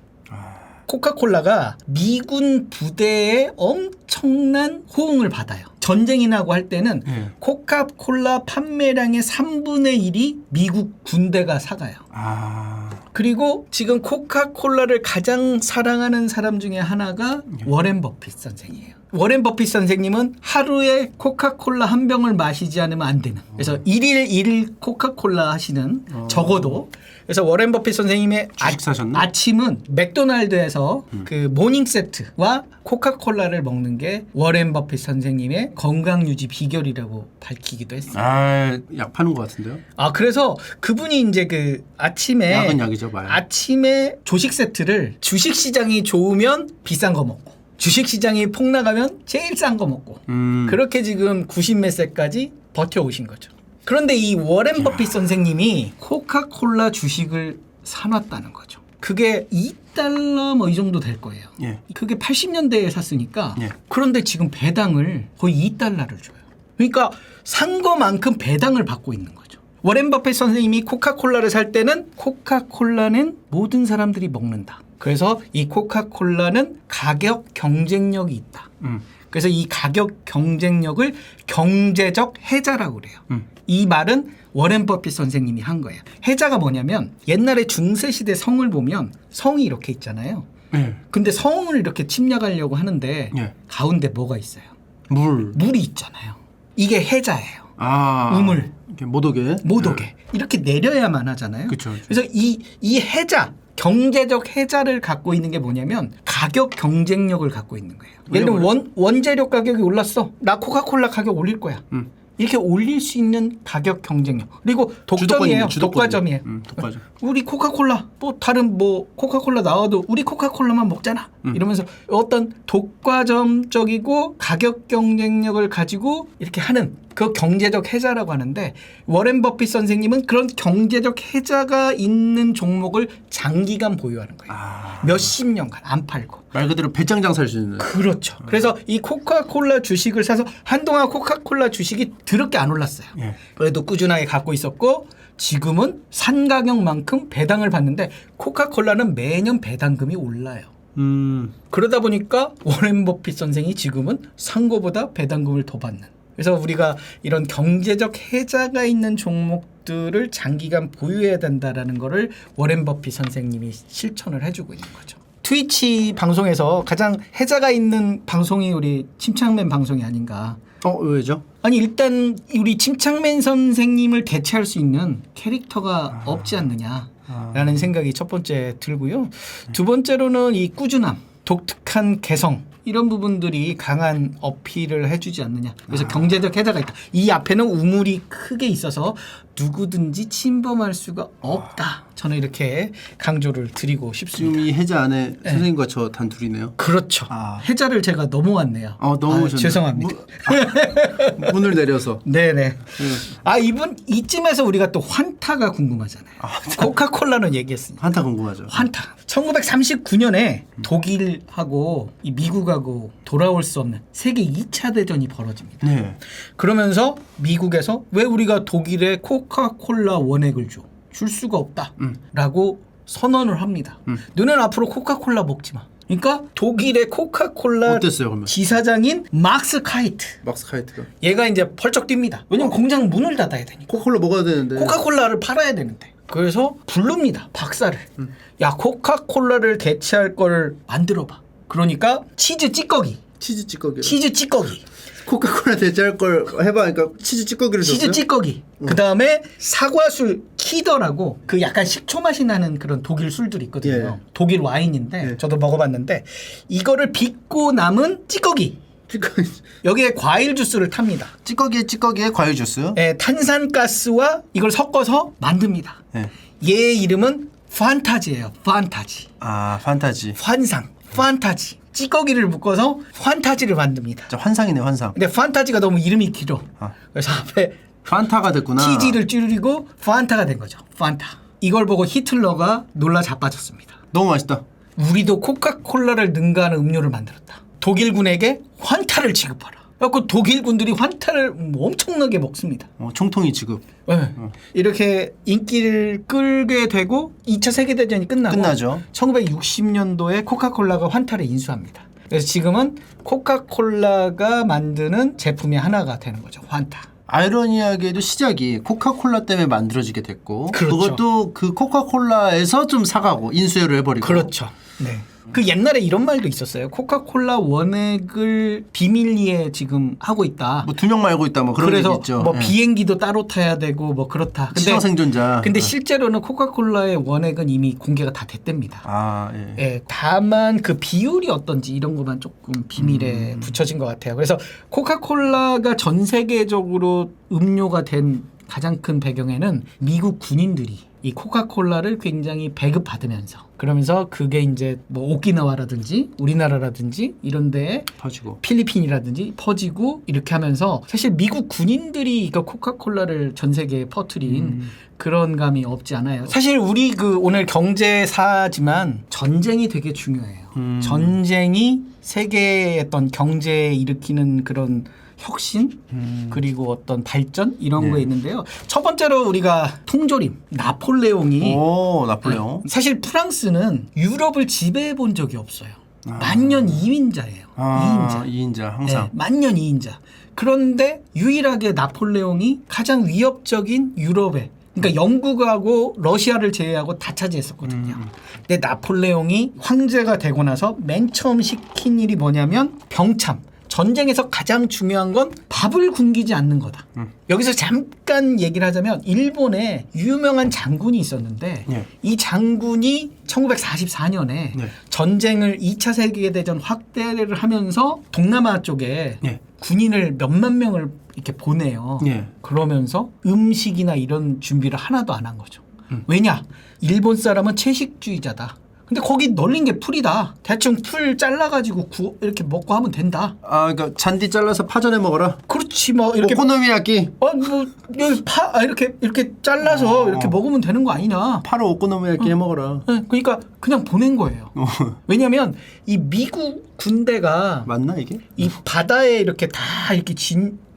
A: 코카콜라가 미군 부대에 엄청난 호응을 받아요. 전쟁이 나고 할 때는
B: 예.
A: 코카콜라 판매량의 3분의 1이 미국 군대가 사가요.
B: 아.
A: 그리고 지금 코카콜라를 가장 사랑하는 사람 중에 하나가 워렌 버핏 선생이에요. 워렌 버핏 선생님은 하루에 코카콜라 한 병을 마시지 않으면 안 되는. 그래서 1일 1일 코카콜라 하시는 적어도. 그래서 워렌 버핏 선생님의
B: 주식 사셨나?
A: 아침은 맥도날드에서 그 모닝 세트와 코카콜라를 먹는 게 워렌 버핏 선생님의 건강 유지 비결이라고 밝히기도 했어요.
B: 아, 약 파는 것 같은데요?
A: 아, 그래서 그분이 이제 그 아침에
B: 약은 약이죠, 말.
A: 아침에 조식 세트를 주식 시장이 좋으면 비싼 거 먹고 주식 시장이 폭락하면 제일 싼 거 먹고 그렇게 지금 90몇 세까지 버텨오신 거죠. 그런데 이 워렌 버핏 선생님이 코카콜라 주식을 사놨다는 거죠. 그게 2달러 뭐 이 정도 될 거예요.
B: 예.
A: 그게 80년대에 샀으니까
B: 예.
A: 그런데 지금 배당을 거의 2달러를 줘요. 그러니까 산 거만큼 배당을 받고 있는 거죠. 워렌 버핏 선생님이 코카콜라를 살 때는 코카콜라는 모든 사람들이 먹는다. 그래서 이 코카콜라는 가격 경쟁력이 있다. 그래서 이 가격 경쟁력을 경제적 해자라고 그래요. 이 말은 워렌 버핏 선생님이 한 거예요. 해자가 뭐냐면 옛날에 중세시대 성을 보면 성이 이렇게 있잖아요.
B: 예.
A: 근데 성을 이렇게 침략하려고 하는데
B: 예.
A: 가운데 뭐가 있어요?
B: 물.
A: 물이 있잖아요. 이게 해자예요.
B: 아.
A: 우물.
B: 이렇게 못 오게.
A: 못 오게. 이렇게 내려야만 하잖아요.
B: 그쵸.
A: 그래서 이 해자, 경제적 해자를 갖고 있는 게 뭐냐면 가격 경쟁력을 갖고 있는 거예요. 예를 들면 원재료 가격이 올랐어. 나 코카콜라 가격 올릴 거야. 이렇게 올릴 수 있는 가격 경쟁력. 그리고 독점이에요. 독과점이에요.
B: 독과점.
A: 우리 코카콜라 또 다른 뭐 코카콜라 나와도 우리 코카콜라만 먹잖아. 이러면서 어떤 독과점적이고 가격 경쟁력을 가지고 이렇게 하는 그 경제적 해자라고 하는데 워렌 버핏 선생님은 그런 경제적 해자가 있는 종목을 장기간 보유하는 거예요. 몇십 년간 안 팔고.
B: 말 그대로 배짱 장사할 수 있는.
A: 그렇죠. 그래서 이 코카콜라 주식을 사서 한동안 코카콜라 주식이 더럽게 안 올랐어요.
B: 예.
A: 그래도 꾸준하게 갖고 있었고 지금은 산 가격만큼 배당을 받는데 코카콜라는 매년 배당금이 올라요. 그러다 보니까 워렌 버핏 선생이 지금은 산 거보다 배당금을 더 받는. 그래서 우리가 이런 경제적 해자가 있는 종목들을 장기간 보유해야 된다라는 거를 워렌 버핏 선생님이 실천을 해주고 있는 거죠. 트위치 방송에서 가장 해자가 있는 방송이 우리 침착맨 방송이 아닌가.
B: 왜죠?
A: 아니 일단 우리 침착맨 선생님을 대체할 수 있는 캐릭터가 없지 않느냐라는 생각이 첫 번째 들고요. 두 번째로는 이 꾸준함, 독특한 개성 이런 부분들이 강한 어필을 해주지 않느냐. 그래서 경제적 해자가 있다. 이 앞에는 우물이 크게 있어서 누구든지 침범할 수가 없다. 저는 이렇게 강조를 드리고 싶습니다.
B: 지금 이 해자 안에 선생님과 저 단 둘이네요.
A: 그렇죠. 해자를 제가 넘어왔네요.
B: 넘어오셨네요.
A: 죄송합니다.
B: 문을 내려서.
A: 네네. 이분 이쯤에서 우리가 또 환타가 궁금하잖아요. 코카콜라는 얘기했으니까.
B: 환타 궁금하죠.
A: 환타. 1939년에 독일하고 이 미국하고 돌아올 수 없는 세계 2차 대전이 벌어집니다.
B: 네.
A: 그러면서 미국에서 왜 우리가 독일에 코카콜라 원액을 줘? 줄 수가 없다라고 선언을 합니다. 너는 앞으로 코카콜라 먹지 마. 그러니까 독일의 코카콜라
B: 어땠어요, 그러면?
A: 지사장인 막스 카이트.
B: 막스 카이트가.
A: 얘가 이제 펄쩍 뜁니다. 왜냐면 공장 문을 닫아야 되니까.
B: 코카콜라 먹어야 되는데.
A: 코카콜라를 팔아야 되는데. 그래서 부릅니다. 박사를. 야 코카콜라를 대체할 걸 만들어봐. 그러니까 치즈 찌꺼기.
B: 치즈 찌꺼기.
A: 치즈 찌꺼기.
B: 코카콜라 대체할 걸 해봐. 그러니까 치즈 찌꺼기를 줬어요.
A: 치즈 찌꺼기. 그다음에 사과술 키더라고 그 약간 식초 맛이 나는 그런 독일 술들이 있거든요. 독일 와인인데 저도 먹어봤는데 이거를 빚고 남은 찌꺼기.
B: 찌꺼기.
A: 여기에 과일 주스를 탑니다.
B: 찌꺼기에 과일 주스.
A: 탄산가스와 이걸 섞어서 만듭니다. 얘 이름은 판타지예요. 판타지.
B: 판타지.
A: 환상. 판타지. 찌꺼기를 묶어서 판타지를 만듭니다.
B: 진짜 환상이네 환상.
A: 근데 판타지가 너무 이름이 길어. 그래서 앞에
B: 판타가 됐구나.
A: TG를 줄이고 판타가 된 거죠. 판타. 이걸 보고 히틀러가 놀라 자빠졌습니다.
B: 너무 맛있다.
A: 우리도 코카콜라를 능가하는 음료를 만들었다. 독일군에게 환타를 지급하라. 그래서 독일군들이 환타를 엄청나게 먹습니다.
B: 총통이 지급.
A: 이렇게 인기를 끌게 되고 2차 세계대전이
B: 끝나죠.
A: 1960년도에 코카콜라가 환타를 인수합니다. 그래서 지금은 코카콜라가 만드는 제품이 하나가 되는 거죠. 환타.
B: 아이러니하게도 시작이 코카콜라 때문에 만들어지게 됐고
A: 그렇죠.
B: 그것도 그 코카콜라에서 좀 사가고 인수해를 해버리고.
A: 그렇죠. 네. 그 옛날에 이런 말도 있었어요. 코카콜라 원액을 비밀리에 지금 하고 있다.
B: 뭐 2명 말고 있다. 뭐 그런
A: 그래서
B: 얘기 있죠.
A: 뭐 비행기도 따로 타야 되고 뭐 그렇다.
B: 시장 생존자.
A: 근데 실제로는 코카콜라의 원액은 이미 공개가 다 됐답니다.
B: 예.
A: 다만 그 비율이 어떤지 이런 것만 조금 비밀에 붙여진 것 같아요. 그래서 코카콜라가 전 세계적으로 음료가 된 가장 큰 배경에는 미국 군인들이 이 코카콜라를 굉장히 배급받으면서 그러면서 그게 이제 뭐 오키나와라든지 우리나라라든지 이런 데에
B: 퍼지고
A: 필리핀이라든지 퍼지고 이렇게 하면서 사실 미국 군인들이 그 코카콜라를 전 세계에 퍼뜨린 그런 감이 없지 않아요. 사실 우리 그 오늘 경제사지만 전쟁이 되게 중요해요. 전쟁이 세계의 어떤 경제에 일으키는 그런 혁신 그리고 어떤 발전 이런 거에 있는데요. 첫 번째로 우리가 통조림 나폴레옹이
B: 나폴레옹.
A: 사실 프랑스는 유럽을 지배해 본 적이 없어요. 만년 2인자예요.
B: 2인자 항상.
A: 만년 2인자. 그런데 유일하게 나폴레옹이 가장 위협적인 유럽에 그러니까 영국하고 러시아를 제외하고 다 차지했었거든요. 근데 나폴레옹이 황제가 되고 나서 맨 처음 시킨 일이 뭐냐면 병참. 전쟁에서 가장 중요한 건 밥을 굶기지 않는 거다. 여기서 잠깐 얘기를 하자면 일본에 유명한 장군이 있었는데 이 장군이 1944년에 전쟁을 2차 세계대전 확대를 하면서 동남아 쪽에 군인을 몇만 명을 이렇게 보내요.
B: 예.
A: 그러면서 음식이나 이런 준비를 하나도 안 한 거죠. 왜냐? 일본 사람은 채식주의자다. 근데 거기 널린 게 풀이다. 대충 풀 잘라가지고 이렇게 먹고 하면 된다.
B: 아, 그러니까 잔디 잘라서 파전에 먹어라.
A: 그렇지 뭐 이렇게
B: 오코노미야끼.
A: 뭐 여기 이렇게 잘라서 이렇게 먹으면 되는 거 아니냐?
B: 파로 오코노미야끼 해 먹어라.
A: 네, 그러니까 그냥 보낸 거예요. 왜냐하면 이 미국 군대가
B: 맞나 이게?
A: 이 바다에 이렇게 다 이렇게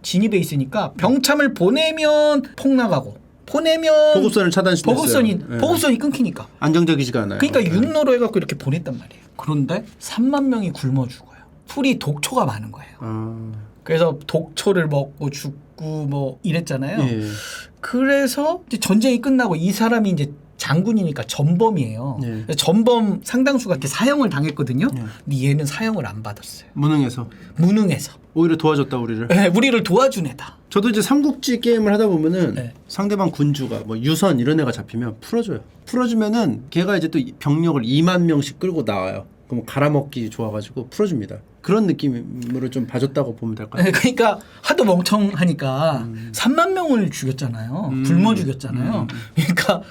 A: 진입해 있으니까 병참을 보내면 폭 나가고 보내면
B: 보급선을 차단시켰어요.
A: 보급선이 끊기니까.
B: 안정적이지가 않아요.
A: 그러니까 육로로 해갖고 이렇게 보냈단 말이에요. 그런데 3만 명이 굶어 죽어요. 풀이 독초가 많은 거예요. 그래서 독초를 먹고 죽고 뭐 이랬잖아요.
B: 예.
A: 그래서 이제 전쟁이 끝나고 이 사람이 이제 장군이니까 전범이에요.
B: 예.
A: 전범 상당수가 이렇게 사형을 당했거든요.
B: 예.
A: 근데 얘는 사형을 안 받았어요.
B: 무능해서.
A: 오히려
B: 도와줬다 우리를.
A: 네, 우리를 도와준 애다.
B: 저도 이제 삼국지 게임을 하다 보면은
A: 네.
B: 상대방 군주가 뭐 유선 이런 애가 잡히면 풀어줘요. 풀어주면은 걔가 이제 또 병력을 2만 명씩 끌고 나와요. 그럼 갈아먹기 좋아가지고 풀어줍니다. 그런 느낌으로 좀 봐줬다고 보면 될까요?
A: 네, 그러니까 하도 멍청하니까 3만 명을 죽였잖아요. 굶어 죽였잖아요. 그러니까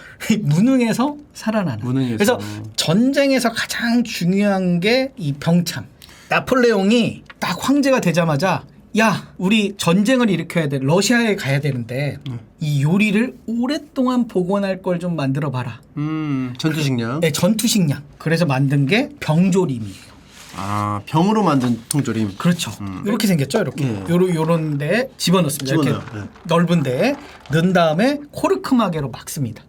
A: 무능해서 살아나는.
B: 무능해서.
A: 그래서 전쟁에서 가장 중요한 게 이 병참. 나폴레옹이 딱 황제가 되자마자 야 우리 전쟁을 일으켜야 돼. 러시아에 가야 되는데 이 요리를 오랫동안 복원할 걸 좀 만들어 봐라.
B: 전투식량.
A: 네, 전투식량. 그래서 만든 게 병조림이에요.
B: 아, 병으로 만든 통조림.
A: 그렇죠. 이렇게 생겼죠. 이렇게
B: 예.
A: 요런 데에 집어넣습니다. 이렇게
B: 집어넣어요.
A: 넓은 데에 넣은 다음에 코르크마개로 막습니다.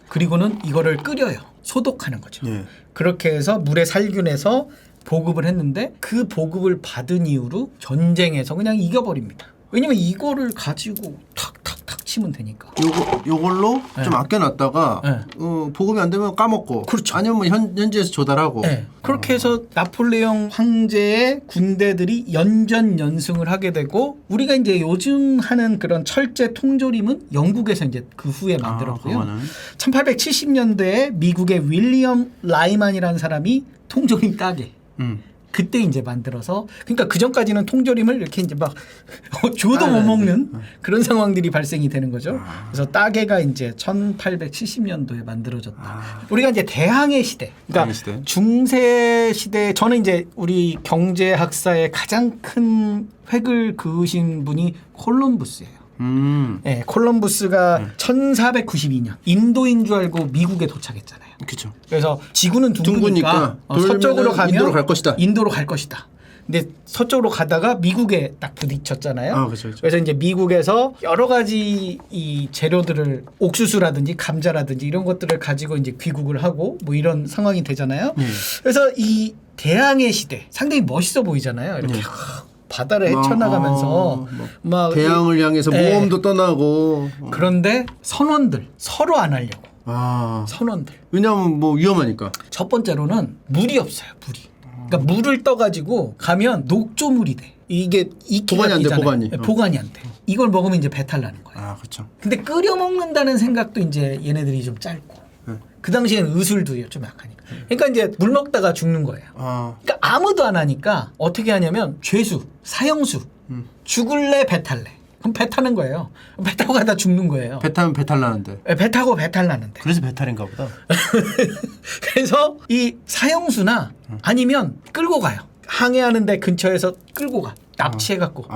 A: 그리고는 이거를 끓여요. 소독하는 거죠.
B: 예.
A: 그렇게 해서 물에 살균해서 보급을 했는데 그 보급을 받은 이후로 전쟁에서 그냥 이겨버립니다. 왜냐면 이거를 가지고 탁탁탁 치면 되니까.
B: 요걸로
A: 네.
B: 좀 아껴놨다가
A: 네.
B: 보급이 안 되면 까먹고.
A: 그렇죠.
B: 아니면 뭐 현지에서 조달하고.
A: 네. 그렇게 해서 나폴레옹 황제의 군대들이 연전연승을 하게 되고 우리가 이제 요즘 하는 그런 철제 통조림은 영국에서 이제 그 후에 만들었고요. 1870년대에 미국의 윌리엄 라이만이라는 사람이 통조림 따개. 그때 이제 만들어서 그러니까 그 전까지는 통조림을 이렇게 이제 막 줘도 못 먹는 그런 상황들이 발생이 되는 거죠. 그래서 따개가 이제 1870년도에 만들어졌다. 우리가 이제 대항해 시대, 그러니까
B: 시대.
A: 중세 시대 저는 이제 우리 경제학사의 가장 큰 획을 그으신 분이 콜럼부스예요. 네, 콜럼부스가 1492년 인도인 줄 알고 미국에 도착했잖아요.
B: 그렇죠.
A: 그래서 지구는 둥그니까 서쪽으로 가면
B: 인도로 갈 것이다.
A: 인도로 갈 것이다. 근데 서쪽으로 가다가 미국에 딱 부딪혔잖아요.
B: 그렇죠.
A: 그래서 이제 미국에서 여러 가지 이 재료들을 옥수수라든지 감자라든지 이런 것들을 가지고 이제 귀국을 하고 뭐 이런 상황이 되잖아요. 그래서 이 대항해 시대 상당히 멋있어 보이잖아요. 이렇게 바다를 헤쳐나가면서 막
B: 대양을 향해서 모험도 떠나고.
A: 그런데 선원들 서로 안 하려고. 선원들.
B: 왜냐하면 뭐 위험하니까.
A: 첫 번째로는 물이 없어요. 물이. 그러니까 물을 떠가지고 가면 녹조물이 돼. 이게
B: 보관이 안 돼.
A: 보관이 안 돼. 이걸 먹으면 이제 배탈 나는 거예요.
B: 그렇죠.
A: 근데 끓여 먹는다는 생각도 이제 얘네들이 좀 짧고. 그 당시에는 의술도 좀 약하니까. 그러니까 이제 물 먹다가 죽는 거예요. 그러니까 아무도 안 하니까 어떻게 하냐면 죄수, 사형수, 죽을래 배 탈래. 그럼 배 타는 거예요. 배 타고 가다 죽는 거예요.
B: 배 타면 배탈 나는데.
A: 배 타고 배탈 나는데.
B: 그래서 배탈인가 보다.
A: 그래서 이 사형수나 아니면 끌고 가요. 항해하는데 근처에서 끌고 가. 납치해갖고.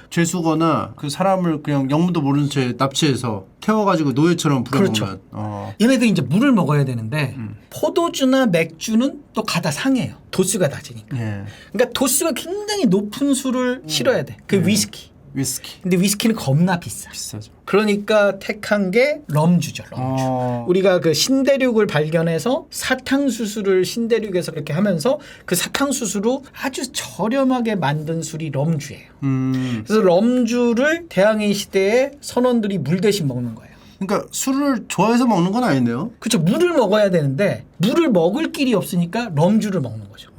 B: 죄수거나 그 사람을 그냥 영문도 모르는 채 납치해서 태워가지고 노예처럼 부려먹으면.
A: 그렇죠. 얘네들이 이제 물을 먹어야 되는데 포도주나 맥주는 또 가다 상해요. 도수가 낮으니까. 그러니까 도수가 굉장히 높은 술을 실어야 돼. 그 위스키. 근데 위스키는 겁나
B: 비싸죠.
A: 그러니까 택한 게 럼주죠. 럼주. 우리가 그 신대륙을 발견해서 사탕수수를 신대륙에서 이렇게 하면서 그 사탕수수로 아주 저렴하게 만든 술이 럼주예요. 그래서 럼주를 대항해 시대에 선원들이 물 대신 먹는 거예요.
B: 그러니까 술을 좋아해서 먹는 건 아니네요.
A: 그렇죠. 물을 먹어야 되는데 물을 먹을 길이 없으니까 럼주를 먹는 거죠.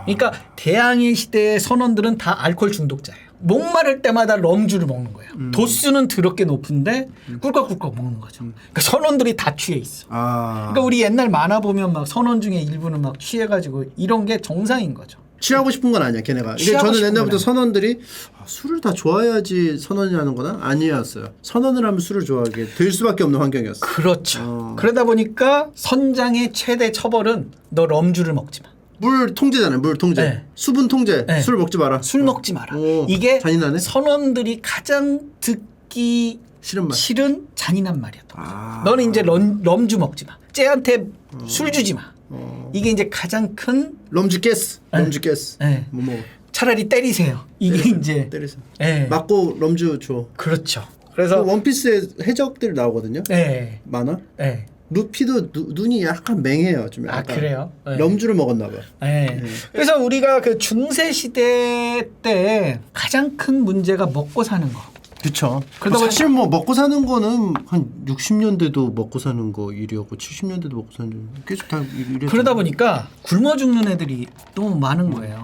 A: 그러니까 대항해 시대의 선원들은 다 알코올 중독자예요. 목마를 때마다 럼주를 먹는 거예요. 도수는 더럽게 높은데 꿀꺽꿀꺽 먹는 거죠. 그러니까 선원들이 다 취해 있어. 그러니까 우리 옛날 만화 보면 막 선원 중에 일부는 막 취해가지고 이런 게 정상인 거죠.
B: 취하고 싶은 건 아니야 걔네가. 이게
A: 취하고
B: 저는
A: 싶은
B: 옛날부터
A: 건
B: 선원들이 술을 다 좋아해야지 선원이 하는 거나 아니었어요. 선원을 하면 술을 좋아하게 될 수밖에 없는 환경이었어.
A: 그렇죠. 그러다 보니까 선장의 최대 처벌은 너 럼주를 먹지 마.
B: 물 통제잖아요. 물 통제.
A: 네.
B: 수분 통제.
A: 네.
B: 술 먹지 마라.
A: 술 먹지 마라.
B: 오,
A: 이게
B: 잔인하네.
A: 선원들이 가장 듣기
B: 싫은 말.
A: 싫은 잔인한 말이야.
B: 아.
A: 너는 이제 럼주 먹지 마. 쟤한테 술 주지 마. 이게 이제 가장 큰
B: 럼주 가스. 럼주 가스.
A: 네.
B: 뭐 먹어.
A: 차라리 때리세요. 이게 이제
B: 때리세요.
A: 네.
B: 맞고 럼주 줘.
A: 그렇죠.
B: 그
A: 그래서
B: 원피스에 해적들 나오거든요.
A: 네.
B: 만화.
A: 네.
B: 루피도 눈이 약간 맹해요. 좀
A: 아
B: 약간.
A: 그래요? 네.
B: 럼주를 먹었나 봐요.
A: 네. 그래서 우리가 그 중세 시대 때 가장 큰 문제가 먹고 사는 거.
B: 그렇죠.
A: 그러다 보니까-
B: 사실 뭐 먹고 사는 거는 한 60년대도 먹고 사는 거 일이었고 70년대도 먹고 사는 일 계속 다 일이었죠.
A: 그러다 보니까 굶어 죽는 애들이 너무 많은 거예요.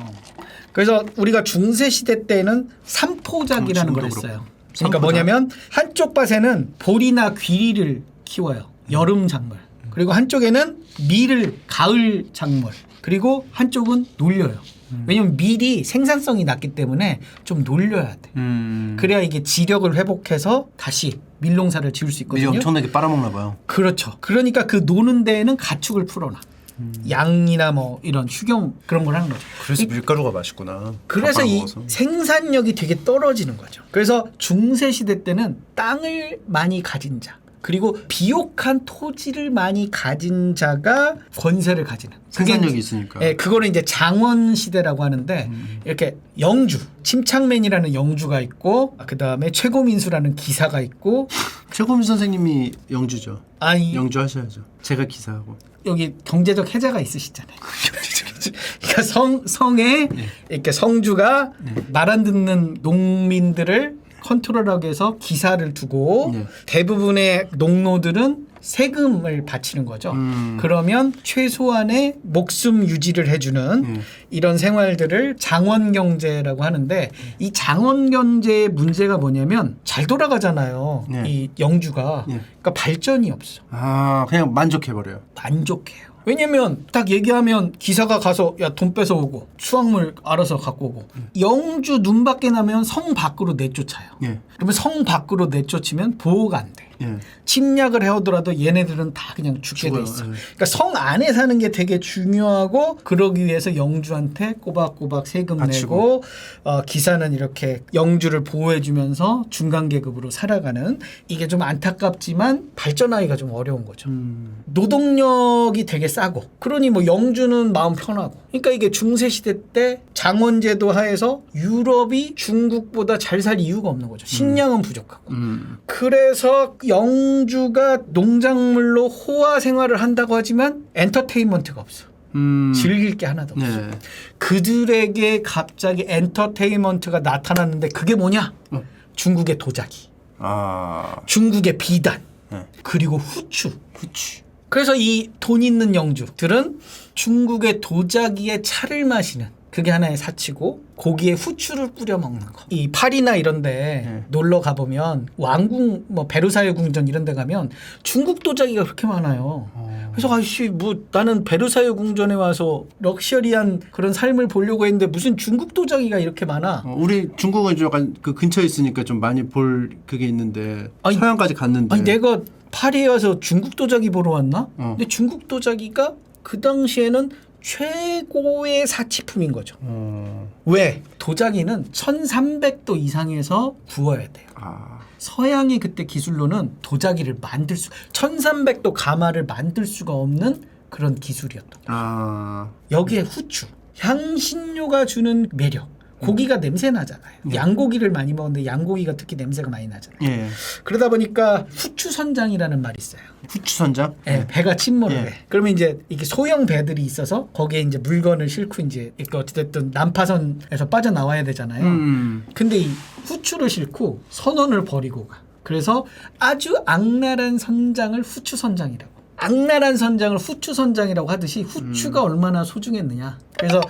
A: 그래서 우리가 중세 시대 때는 삼포작이라는 걸
B: 지금도
A: 했어요.
B: 그렇고.
A: 그러니까
B: 삼포작.
A: 뭐냐면 한쪽 밭에는 보리나 귀리를 키워요. 여름 작물. 그리고 한쪽에는 밀을 가을 작물. 그리고 한쪽은 놀려요. 왜냐면 밀이 생산성이 낮기 때문에 좀 놀려야 돼. 그래야 이게 지력을 회복해서 다시 밀농사를 지을 수 있거든요.
B: 엄청나게 빨아먹나 봐요.
A: 그렇죠. 그러니까 그 노는 데에는 가축을 풀어놔. 양이나 뭐 이런 휴경 그런 걸 하는 거죠.
B: 그래서 밀가루가 맛있구나.
A: 그래서 이
B: 빨아먹어서.
A: 생산력이 되게 떨어지는 거죠. 그래서 중세 시대 때는 땅을 많이 가진 자 그리고 비옥한 토지를 많이 가진 자가 권세를 가지는
B: 생산력이 있으니까.
A: 예, 그거를 이제 장원 시대라고 하는데 이렇게 영주 침착맨이라는 영주가 있고 그다음에 최고민수라는 기사가 있고
B: 최고민 선생님이 영주죠.
A: 아이
B: 영주 하셔야죠. 제가 기사하고.
A: 여기 경제적 해자가 있으시잖아요. 그러니까 성에 이렇게 성주가 말 안 듣는 농민들을 컨트롤하기 위해서 기사를 두고
B: 네.
A: 대부분의 농노들은 세금을 바치는 거죠. 그러면 최소한의 목숨 유지를 해주는 이런 생활들을 장원경제라고 하는데 이 장원경제의 문제가 뭐냐면 잘 돌아가잖아요.
B: 네.
A: 이 영주가.
B: 네.
A: 그러니까 발전이 없어.
B: 아 그냥 만족해버려요.
A: 만족해요. 왜냐면 딱 얘기하면 기사가 가서 야 돈 뺏어오고 수확물 알아서 갖고 오고 영주 눈 밖에 나면 성 밖으로 내쫓아요.
B: 예.
A: 그러면 성 밖으로 내쫓으면 보호가 안 돼.
B: 예.
A: 침략을 해오더라도 얘네들은 다 그냥 죽게
B: 죽어요.
A: 돼 있어.
B: 예.
A: 그러니까 성 안에 사는 게 되게 중요하고 그러기 위해서 영주한테 꼬박꼬박 세금
B: 바치고.
A: 내고 기사는 이렇게 영주를 보호해주면서 중간 계급으로 살아가는 이게 좀 안타깝지만 발전하기가 좀 어려운 거죠. 노동력이 되게 싸고 그러니 뭐 영주는 마음 편하고 그러니까 이게 중세시대 때 장원제도 하에서 유럽이 중국보다 잘 살 이유가 없는 거죠. 식량은 부족하고 그래서 영주가 농작물로 호화 생활을 한다고 하지만 엔터테인먼트가 없어. 즐길 게 하나도 없어.
B: 네.
A: 그들에게 갑자기 엔터테인먼트가 나타났는데 그게 뭐냐? 중국의 도자기,
B: 아.
A: 중국의 비단,
B: 네.
A: 그리고 후추.
B: 그치.
A: 그래서 이 돈 있는 영주들은 중국의 도자기에 차를 마시는 그게 하나의 사치고 고기에 후추를 뿌려 먹는 거. 이 파리나 이런데 놀러 가보면 왕궁 뭐 베르사유 궁전 이런데 가면 중국 도자기가 그렇게 많아요. 그래서 아이씨 뭐 나는 베르사유 궁전에 와서 럭셔리한 그런 삶을 보려고 했는데 무슨 중국 도자기가 이렇게 많아?
B: 우리 중국은 좀 약간 그 근처에 있으니까 좀 많이 볼 그게 있는데
A: 아니,
B: 서양까지 갔는데.
A: 아니 내가 파리에 와서 중국 도자기 보러 왔나?
B: 어.
A: 근데 중국 도자기가 그 당시에는 최고의 사치품인 거죠. 왜? 도자기는 1300도 이상에서 구워야 돼요.
B: 아.
A: 서양의 그때 기술로는 도자기를 만들 수 1300도 가마를 만들 수가 없는 그런 기술이었던 거예요.
B: 아.
A: 여기에 후추, 향신료가 주는 매력. 고기가 냄새 나잖아요. 양고기를 많이 먹는데 양고기가 특히 냄새가 많이 나잖아요.
B: 예.
A: 그러다 보니까 후추 선장이라는 말이 있어요.
B: 후추 선장?
A: 예, 배가 침몰을
B: 예.
A: 해. 그러면 이제 이게 소형 배들이 있어서 거기에 이제 물건을 싣고 이제 이렇게 어찌됐든 난파선에서 빠져나와야 되잖아요. 근데 이 후추를 싣고 선원을 버리고 가. 그래서 아주 악랄한 선장을 후추 선장이라고. 악랄한 선장을 후추 선장이라고 하듯이 후추가 얼마나 소중했느냐. 그래서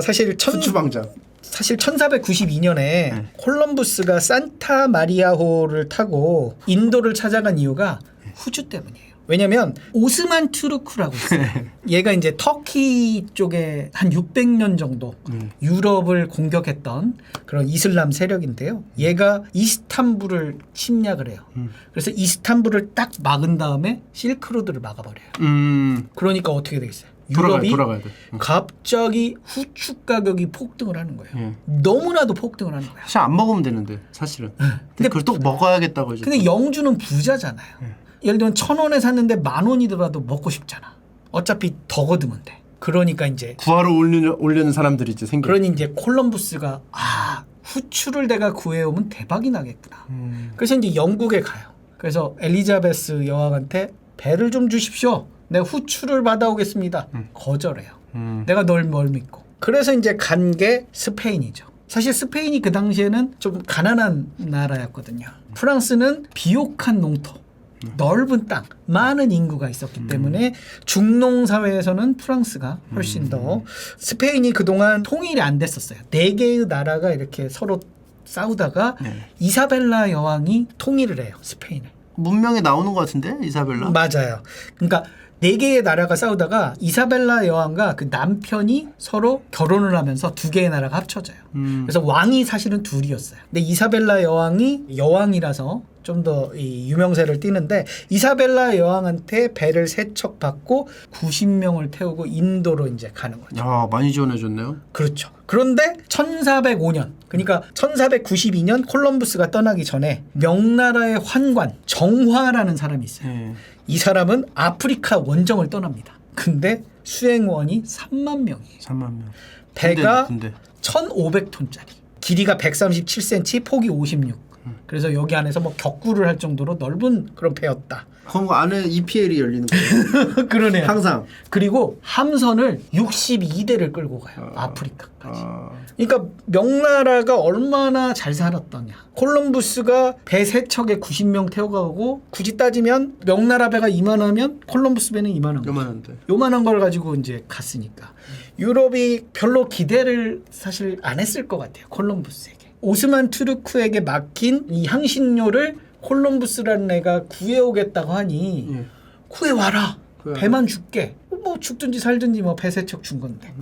A: 사실
B: 후추 방장.
A: 사실 1492년에 콜럼부스가 산타 마리아호를 타고 인도를 찾아간 이유가 후추 때문이에요. 왜냐면 오스만 투르크라고 있어요. 얘가 이제 터키 쪽에 한 600년 정도 유럽을 공격했던 그런 이슬람 세력인데요. 얘가 이스탄불을 침략을 해요. 그래서 이스탄불을 딱 막은 다음에 실크로드를 막아버려요. 그러니까 어떻게 되겠어요? 유럽이
B: 돌아가야 돼.
A: 갑자기 후추 가격이 폭등을 하는 거예요. 너무나도 폭등을 하는 거예요.
B: 사실 안 먹으면 되는데 사실은. 근데 그걸 또 먹어야겠다고 이제.
A: 근데 영주는 부자잖아요. 예를 들면 1,000원에 샀는데 10,000원이더라도 먹고 싶잖아. 어차피 더 거두면 돼. 그러니까 이제
B: 구하러 올려는 사람들이 이제 생겨.
A: 그러니 이제 콜럼부스가 후추를 내가 구해오면 대박이 나겠구나. 그래서 이제 영국에 가요. 그래서 엘리자베스 여왕한테 배를 좀 주십시오. 내가 후추를 받아오겠습니다. 거절해요. 내가 널 뭘 믿고. 그래서 이제 간 게 스페인이죠. 사실 스페인이 그 당시에는 좀 가난한 나라였거든요. 프랑스는 비옥한 농토, 넓은 땅, 많은 인구가 있었기 때문에 중농 사회에서는 프랑스가 훨씬 더 스페인이 그동안 통일이 안 됐었어요. 4개의 나라가 이렇게 서로 싸우다가 이사벨라 여왕이 통일을 해요. 스페인을.
B: 문명에 나오는 것 같은데 이사벨라?
A: 맞아요. 그러니까 4개의 나라가 싸우다가 이사벨라 여왕과 그 남편이 서로 결혼을 하면서 2개의 나라가 합쳐져요. 그래서 왕이 사실은 둘이었어요. 근데 이사벨라 여왕이 여왕이라서 좀 더 이 유명세를 띠는데 이사벨라 여왕한테 배를 3척 받고 90명을 태우고 인도로 이제 가는 거죠.
B: 야, 많이 지원해줬네요.
A: 그렇죠. 그런데 1405년 그러니까 1492년 콜럼부스가 떠나기 전에 명나라의 환관 정화라는 사람이 있어요. 이 사람은 아프리카 원정을 떠납니다. 근데 수행원이 3만 명이에요.
B: 3만 명.
A: 배가
B: 근데.
A: 1,500톤짜리. 길이가 137cm, 폭이 56. 그래서 여기 안에서 뭐 격구를 할 정도로 넓은 그런 배였다.
B: 그럼 안에 EPL이 열리는 거예요.
A: 그러네요.
B: 항상.
A: 그리고 함선을 62대를 끌고 가요. 아프리카까지. 그러니까 명나라가 얼마나 잘 살았더냐. 콜럼부스가 배 3척에 90명 태워가고 굳이 따지면 명나라 배가 이만하면 콜럼부스 배는 이만한 거죠.
B: 요만한데.
A: 요만한 걸 가지고 이제 갔으니까. 유럽이 별로 기대를 사실 안 했을 것 같아요. 콜럼부스에게. 오스만 투르크에게 맡긴 이 향신료를 콜럼부스라는 애가 구해오겠다고 하니 구해와라. 배만 줄게. 뭐 죽든지 살든지 뭐 배 3척 준 건데.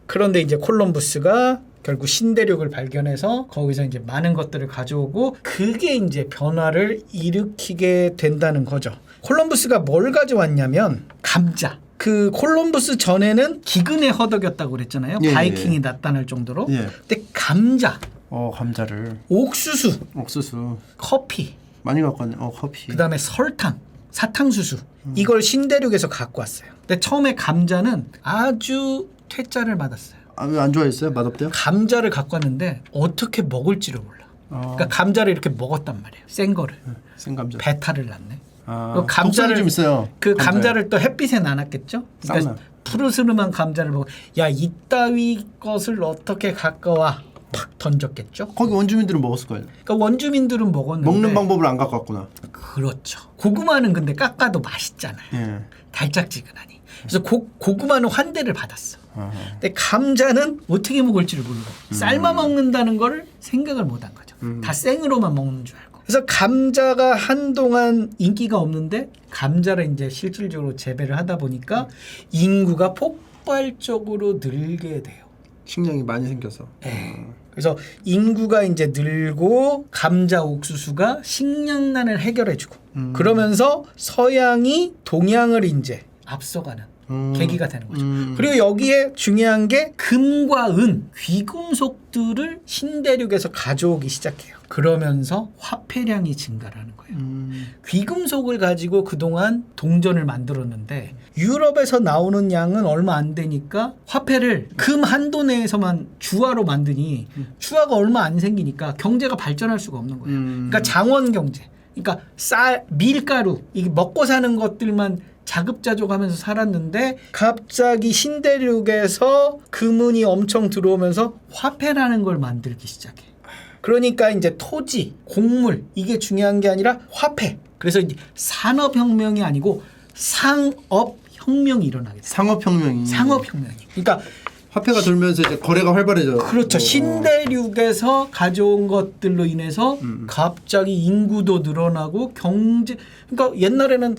A: 그런데 이제 콜럼부스가 결국 신대륙을 발견해서 거기서 이제 많은 것들을 가져오고 그게 이제 변화를 일으키게 된다는 거죠. 콜럼부스가 뭘 가져왔냐면 감자. 그 콜럼부스 전에는 기근에 허덕였다고 그랬잖아요. 바이킹이 나타날 정도로. 근데 감자.
B: 감자를.
A: 옥수수. 커피.
B: 많이 갖고 왔네. 커피.
A: 그다음에 설탕, 사탕수수. 이걸 신대륙에서 갖고 왔어요. 근데 처음에 감자는 아주 퇴짜를 맞았어요.
B: 왜 안 좋아했어요? 맛없대요?
A: 감자를 갖고 왔는데 어떻게 먹을지를 몰라. 그러니까 감자를 이렇게 먹었단 말이에요. 센 거를.
B: 생감자.
A: 배탈을 났네.
B: 그 감자를 좀 있어요.
A: 그 감자를 또 햇빛에 나눴겠죠. 그러니까 푸르스름한 감자를 먹고 야 이따위 것을 어떻게 가까와 팍 던졌겠죠.
B: 거기 원주민들은 먹었을 거예요.
A: 그러니까 원주민들은 먹었는데
B: 먹는 방법을 안 갖고 왔구나.
A: 그렇죠. 고구마는 근데 깎아도 맛있잖아요. 달짝지근하니. 그래서 고구마는 환대를 받았어. 근데 감자는 어떻게 먹을지를 모르고 삶아 먹는다는 걸 생각을 못한 거죠. 다 생으로만 먹는 줄 알고. 그래서 감자가 한동안 인기가 없는데 감자를 이제 실질적으로 재배를 하다 보니까 인구가 폭발적으로 늘게 돼요.
B: 식량이 많이 생겨서.
A: 그래서 인구가 이제 늘고 감자 옥수수가 식량난을 해결해주고 그러면서 서양이 동양을 이제 앞서가는 계기가 되는 거죠. 그리고 여기에 중요한 게 금과 은, 귀금속들을 신대륙에서 가져오기 시작해요. 그러면서 화폐량이 증가하는 거예요. 귀금속을 가지고 그동안 동전을 만들었는데 유럽에서 나오는 양은 얼마 안 되니까 화폐를 금 한도 내에서만 주화로 만드니 주화가 얼마 안 생기니까 경제가 발전할 수가 없는 거예요. 그러니까 장원 경제. 그러니까 쌀, 밀가루, 이게 먹고 사는 것들만 자급자족하면서 살았는데 갑자기 신대륙에서 금은이 엄청 들어오면서 화폐라는 걸 만들기 시작해. 그러니까 이제 토지, 곡물 이게 중요한 게 아니라 화폐. 그래서 이제 산업혁명이 아니고 상업혁명이 일어나게 돼요.
B: 상업혁명이.
A: 그러니까
B: 화폐가 돌면서 이제 거래가 활발해져.
A: 그렇죠. 신대륙에서 가져온 것들로 인해서 갑자기 인구도 늘어나고 경제. 그러니까 옛날에는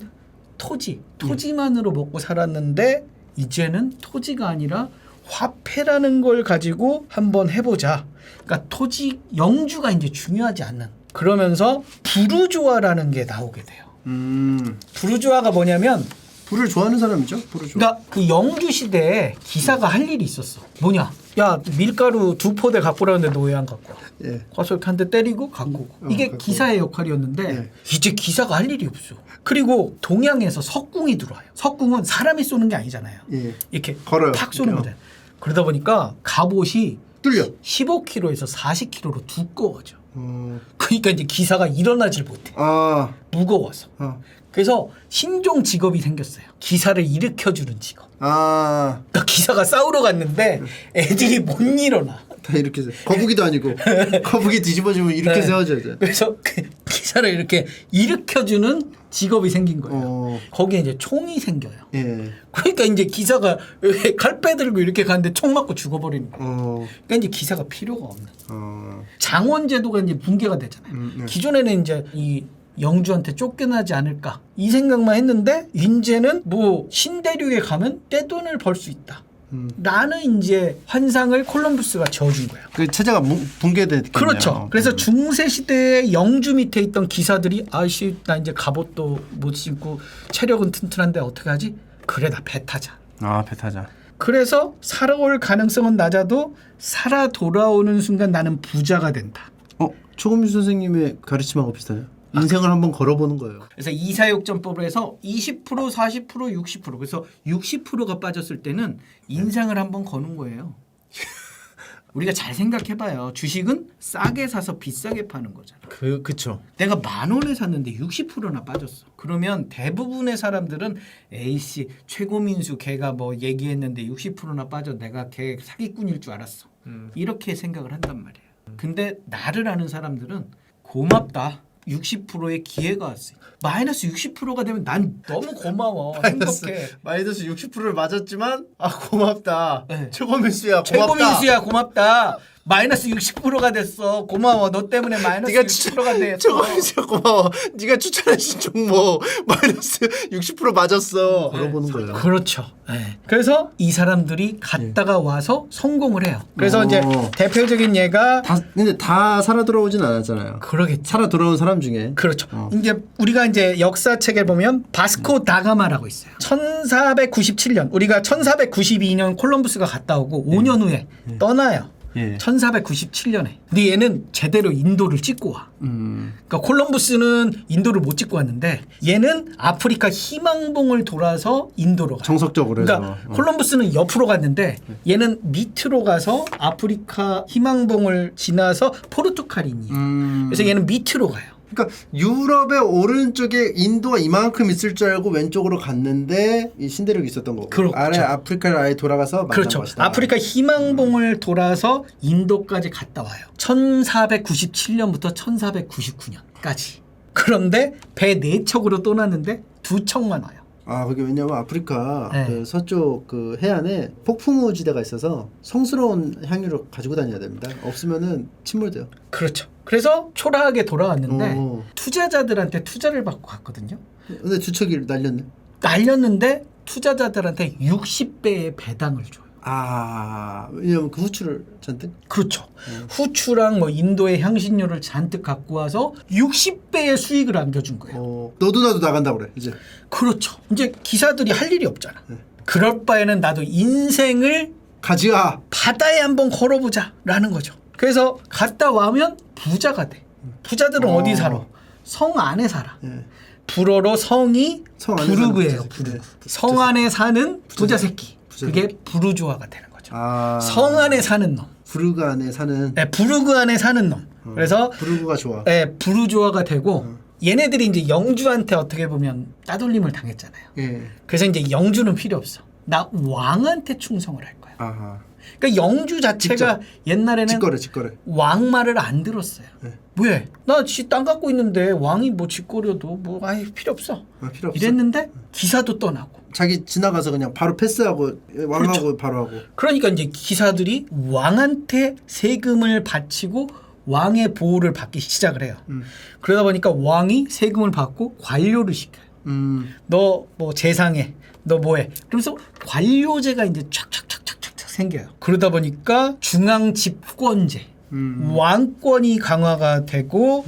A: 토지만으로 먹고 살았는데 이제는 토지가 아니라 화폐라는 걸 가지고 한번 해보자. 그러니까 토지 영주가 이제 중요하지 않는. 그러면서 부르주아라는 게 나오게 돼요. 부르주아가 뭐냐면
B: 불을 좋아하는 사람이죠. 부르주아.
A: 그러니까 그 영주 시대에 기사가 할 일이 있었어. 뭐냐? 야 밀가루 2포대 갖고 오라는데 너 왜 안 갖고 와?
B: 예.
A: 가서 이렇게 한 대 때리고 갖고 오고. 이게
B: 갖고
A: 기사의 역할이었는데
B: 예.
A: 이제 기사가 할 일이 없어. 그리고 동양에서 석궁이 들어와요. 석궁은 사람이 쏘는 게 아니잖아요.
B: 예.
A: 이렇게
B: 걸어요.
A: 팍 쏘는 거잖아요. 그러다 보니까 갑옷이
B: 뚫려.
A: 15kg에서 40kg로 두꺼워져.
B: 어.
A: 그러니까 이제 기사가 일어나질 못해.
B: 아.
A: 무거워서. 그래서 신종 직업이 생겼어요. 기사를 일으켜주는 직업.
B: 아.
A: 그러니까 기사가 싸우러 갔는데 애들이 못 일어나.
B: 다 이렇게 거북이도 아니고 거북이 뒤집어지면 이렇게
A: 네.
B: 세워져야 돼.
A: 그래서 그 기사를 이렇게 일으켜주는 직업이 생긴 거예요. 거기에 이제 총이 생겨요.
B: 예.
A: 그러니까 이제 기사가 칼 빼들고 이렇게 가는데 총 맞고 죽어버리는 거예요. 그러니까 이제 기사가 필요가 없는. 장원 제도가 이제 붕괴가 되잖아요.
B: 네.
A: 기존에는 이제 이 영주한테 쫓겨나지 않을까 이 생각만 했는데 이제는 뭐 신대륙에 가면 떼돈을 벌 수 있다. 라는 이제 환상을 콜럼부스가 저어준 거예요.
B: 그 체제가 붕괴됐겠네요.
A: 그렇죠. 그래서 중세 시대에 영주 밑에 있던 기사들이 아씨 나 이제 갑옷도 못 신고 체력은 튼튼한데 어떻게 하지? 그래 나 배 타자.
B: 아, 배 타자.
A: 그래서 살아올 가능성은 낮아도 살아 돌아오는 순간 나는 부자가 된다.
B: 초금유 선생님의 가르침하고 비슷해요. 인생을 한번 걸어보는 거예요.
A: 그래서 이사역전법을 해서 20%, 40%, 60% 그래서 60%가 빠졌을 때는 인생을 한번 거는 거예요. 우리가 잘 생각해봐요. 주식은 싸게 사서 비싸게 파는 거잖아.
B: 그쵸.
A: 내가 10,000원에 샀는데 60%나 빠졌어. 그러면 대부분의 사람들은 에이씨 최고민수 걔가 뭐 얘기했는데 60%나 빠져 내가 걔 사기꾼일 줄 알았어. 이렇게 생각을 한단 말이에요. 근데 나를 아는 사람들은 고맙다. 60%의 기회가 왔어요. 마이너스 60%가 되면 난 너무 고마워. 행복해.
B: 마이너스 60%를 맞았지만 고맙다.
A: 네.
B: 최고민수야 고맙다.
A: 최고민수야 고맙다. 마이너스 60%가 됐어. 고마워. 너 때문에 마이너스 60%가 됐어.
B: 최고민수야 고마워. 네가 추천해준 종목 마이너스 60% 맞았어. 걸어보는 거예요.
A: 그렇죠. 네. 그래서 이 사람들이 갔다가 와서 성공을 해요. 그래서 이제 대표적인 예가
B: 근데 다 살아 돌아오진 않았잖아요.
A: 그러겠죠.
B: 살아 돌아온 사람 중에.
A: 그렇죠. 이제 우리가 이제 역사책에 보면 바스코 다가마라고 있어요. 1497년 우리가 1492년 콜럼부스가 갔다 오고 5년 후에 떠나요.
B: 예.
A: 1497년에. 근데 얘는 제대로 인도를 찍고 와. 그러니까 콜럼부스는 인도를 못 찍고 왔는데 얘는 아프리카 희망봉을 돌아서 인도로 가.
B: 정석적으로 해서.
A: 그러니까 콜럼부스는 옆으로 갔는데 얘는 밑으로 가서 아프리카 희망봉을 지나서 포르투갈인이. 그래서 얘는 밑으로 가요.
B: 그러니까 유럽의 오른쪽에 인도가 이만큼 있을 줄 알고 왼쪽으로 갔는데 이 신대륙이 있었던 거고.
A: 그렇죠.
B: 아래 아프리카를 아예 돌아가서 만난
A: 그렇죠.
B: 것이다.
A: 아프리카 희망봉을 돌아서 인도까지 갔다 와요. 1497년부터 1499년까지. 그런데 배 4척으로 떠났는데 2척만 와요.
B: 그게 왜냐면 아프리카
A: 네.
B: 그 서쪽 그 해안에 폭풍우 지대가 있어서 성스러운 향유를 가지고 다녀야 됩니다. 없으면은 침몰돼요.
A: 그렇죠. 그래서 초라하게 돌아왔는데
B: 오.
A: 투자자들한테 투자를 받고 갔거든요.
B: 근데 주척이 날렸네.
A: 날렸는데 투자자들한테 60배의 배당을 줘요.
B: 왜냐면 그 후추를 잔뜩.
A: 그렇죠. 후추랑 뭐 인도의 향신료를 잔뜩 갖고 와서 60배의 수익을 안겨준 거예요.
B: 너도 나도 나간다 그래 이제.
A: 그렇죠. 이제 기사들이 할 일이 없잖아. 그럴 바에는 나도 인생을
B: 가지야.
A: 바다에 한번 걸어보자라는 거죠. 그래서 갔다 와면 부자가 돼. 부자들은 어디 살아? 성 안에 살아.
B: 예.
A: 불어로 성이
B: 성 안에
A: 부르그예요.
B: 사는
A: 부르그.
B: 부자.
A: 성 안에 사는 부자 새끼.
B: 부자
A: 그게 부르주아가 되는 거죠.
B: 아.
A: 성 안에 사는 놈.
B: 부르그 안에 사는.
A: 네, 부르그 안에 사는 놈. 그래서
B: 부르그가 좋아.
A: 네, 부르주아가 되고 얘네들이 이제 영주한테 어떻게 보면 따돌림을 당했잖아요.
B: 예.
A: 그래서 이제 영주는 필요 없어. 나 왕한테 충성을 할 거야.
B: 아하.
A: 그러니까 영주 자체가 옛날에는
B: 직거래.
A: 왕 말을 안 들었어요.
B: 네.
A: 왜? 나 지 땅 갖고 있는데 왕이 뭐 짓거려도 뭐 아예 필요 없어.
B: 필요 없어.
A: 이랬는데 기사도 떠나고.
B: 자기 지나가서 그냥 바로 패스하고 왕하고
A: 그렇죠.
B: 바로 하고.
A: 그러니까 이제 기사들이 왕한테 세금을 바치고 왕의 보호를 받기 시작을 해요. 그러다 보니까 왕이 세금을 받고 관료를 시켜요. 너 뭐 재상해. 너 뭐해. 그러면서 관료제가 이제 촥촥촥촥촥 생겨요. 그러다 보니까 중앙 집권제, 왕권이 강화가 되고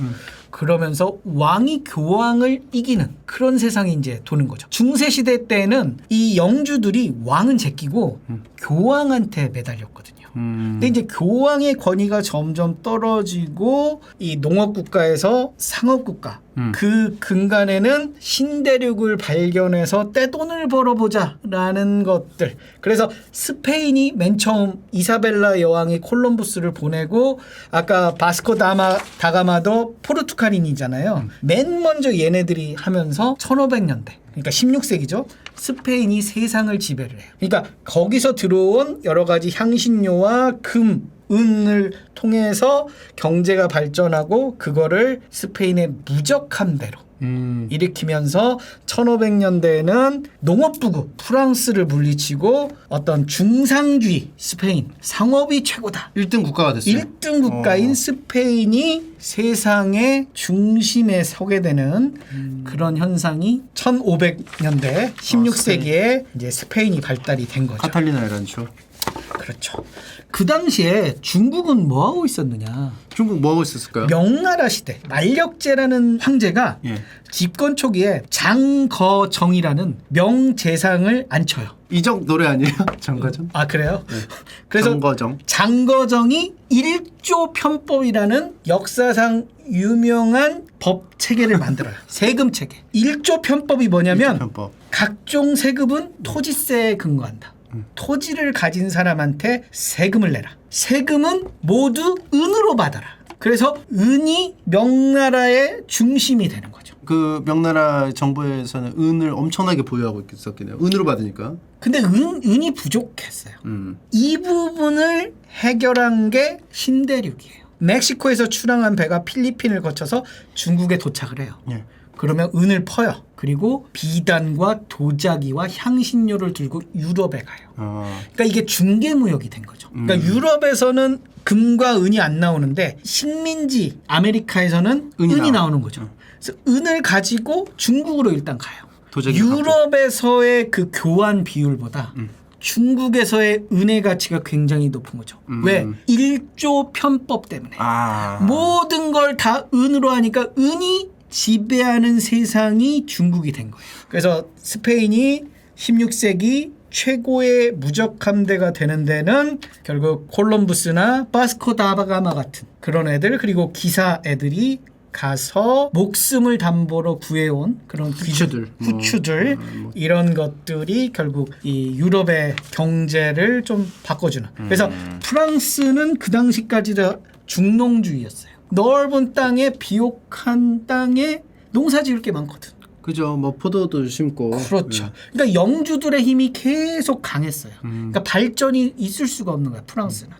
A: 그러면서 왕이 교황을 이기는 그런 세상이 이제 도는 거죠. 중세시대 때는 이 영주들이 왕은 제끼고 교황한테 매달렸거든요. 근데 이제 교황의 권위가 점점 떨어지고 이 농업국가에서 상업국가 그 근간에는 신대륙을 발견해서 떼돈을 벌어보자라는 것들. 그래서 스페인이 맨 처음 이사벨라 여왕이 콜럼부스를 보내고 아까 바스코 다가마도 포르투갈인이잖아요. 맨 먼저 얘네들이 하면서 1500년대 그러니까 16세기죠. 스페인이 세상을 지배를 해요. 그러니까 거기서 들어온 여러 가지 향신료와 금, 은을 통해서 경제가 발전하고 그거를 스페인의 무적함대로 일으키면서 1500년대에는 농업부국 프랑스를 물리치고 어떤 중상주의 스페인 상업이 최고다.
B: 1등 국가가 됐어요.
A: 1등 국가인 스페인이 세상의 중심에 서게 되는 그런 현상이 1500년대 16세기에 이제 스페인이 발달이 된 거죠.
B: 카탈리나 에란초.
A: 그렇죠. 그 당시에 중국은 뭐 하고 있었느냐?
B: 중국 뭐 하고 있었을까요?
A: 명나라 시대 만력제라는 황제가
B: 예.
A: 집권 초기에 장거정이라는 명재상을 앉혀요.
B: 이적 노래 아니에요? 장거정?
A: 아 그래요?
B: 네.
A: 그래서
B: 장거정.
A: 장거정이 1조 편법이라는 역사상 유명한 법 체계를 만들어요. 세금 체계. 1조 편법이 뭐냐면
B: 편법.
A: 각종 세금은 토지세에 근거한다. 토지를 가진 사람한테 세금을 내라. 세금은 모두 은으로 받아라. 그래서 은이 명나라의 중심이 되는 거죠.
B: 그 명나라 정부에서는 은을 엄청나게 보유하고 있었긴 해요. 은으로 받으니까.
A: 근데 은이 부족했어요. 이 부분을 해결한 게 신대륙이에요. 멕시코에서 출항한 배가 필리핀을 거쳐서 중국에 도착을 해요.
B: 예.
A: 그러면 은을 퍼요. 그리고 비단과 도자기와 향신료를 들고 유럽에 가요. 그러니까 이게 중개무역이 된 거죠. 그러니까 유럽에서는 금과 은이 안 나오는데 식민지 아메리카에서는 은이 나오는 거죠. 그래서 은을 가지고 중국으로 일단 가요. 유럽에서의 그 교환 비율보다 중국에서의 은의 가치가 굉장히 높은 거죠. 왜? 1조 편법 때문에. 모든 걸 다 은으로 하니까 은이 지배하는 세상이 중국이 된 거예요. 그래서 스페인이 16세기 최고의 무적함대가 되는 데는 결국 콜럼부스나 바스코 다가마 같은 그런 애들 그리고 기사 애들이 가서 목숨을 담보로 구해온 그런 후추들 이런 것들이 결국 이 유럽의 경제를 좀 바꿔주는. 그래서 프랑스는 그 당시까지 중농주의였어요. 넓은 땅에 비옥한 땅에 농사 지을 게 많거든.
B: 그죠. 뭐 포도도 심고.
A: 그렇죠. 그러니까 영주들의 힘이 계속 강했어요. 그러니까 발전이 있을 수가 없는 거야 프랑스는.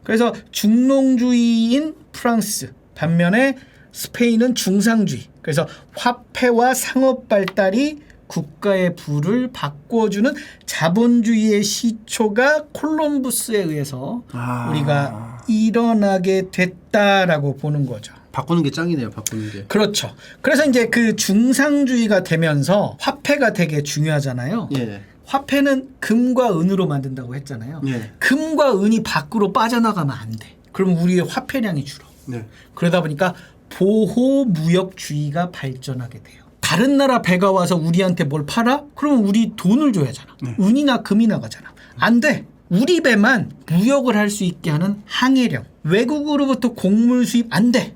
A: 그래서 중농주의인 프랑스 반면에 스페인은 중상주의. 그래서 화폐와 상업 발달이 국가의 부를 바꿔주는 자본주의의 시초가 콜럼부스에 의해서 우리가 일어나게 됐다라고 보는 거죠.
B: 바꾸는 게 짱이네요. 바꾸는 게.
A: 그렇죠. 그래서 이제 그 중상주의가 되면서 화폐가 되게 중요하잖아요.
B: 예.
A: 화폐는 금과 은으로 만든다고 했잖아요.
B: 예.
A: 금과 은이 밖으로 빠져나가면 안 돼. 그럼 우리의 화폐량이 줄어.
B: 네.
A: 그러다 보니까 보호무역주의가 발전하게 돼요. 다른 나라 배가 와서 우리한테 뭘 팔아? 그러면 우리 돈을 줘야잖아. 은이나 금이 나가잖아. 안 돼. 우리 배만 무역을 할 수 있게 하는 항해령. 외국으로부터 곡물 수입 안 돼.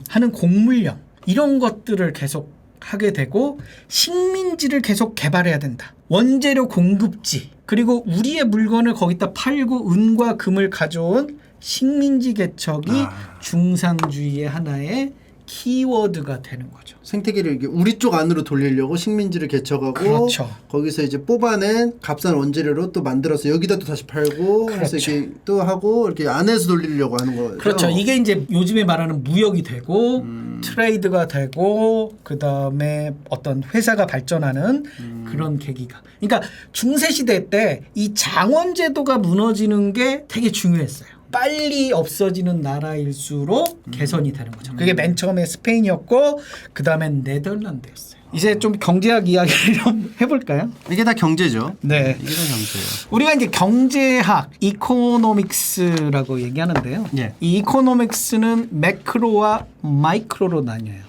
A: 하는 곡물령. 이런 것들을 계속 하게 되고 식민지를 계속 개발해야 된다. 원재료 공급지. 그리고 우리의 물건을 거기다 팔고 은과 금을 가져온 식민지 개척이 중상주의의 하나의 키워드가 되는 거죠.
B: 생태계를 이게 우리 쪽 안으로 돌리려고 식민지를 개척하고
A: 그렇죠.
B: 거기서 이제 뽑아낸 값싼 원재료로 또 만들어서 여기다 또 다시 팔고 그래서
A: 그렇죠.
B: 이렇게 또 하고 이렇게 안에서 돌리려고 하는 거죠.
A: 그렇죠. 이게 이제 요즘에 말하는 무역이 되고 트레이드가 되고 그다음에 어떤 회사가 발전하는 그런 계기가. 그러니까 중세 시대 때 이 장원 제도가 무너지는 게 되게 중요했어요. 빨리 없어지는 나라일수록 개선이 되는 거죠. 그게 맨 처음에 스페인이었고 그 다음엔 네덜란드였어요. 이제 좀 경제학 이야기를 좀 해볼까요?
B: 이게 다 경제죠.
A: 네.
B: 이게 다 경제예요.
A: 우리가 이제 경제학, 이코노믹스라고 얘기하는데요.
B: 예.
A: 이 이코노믹스는 매크로와 마이크로로 나뉘어요.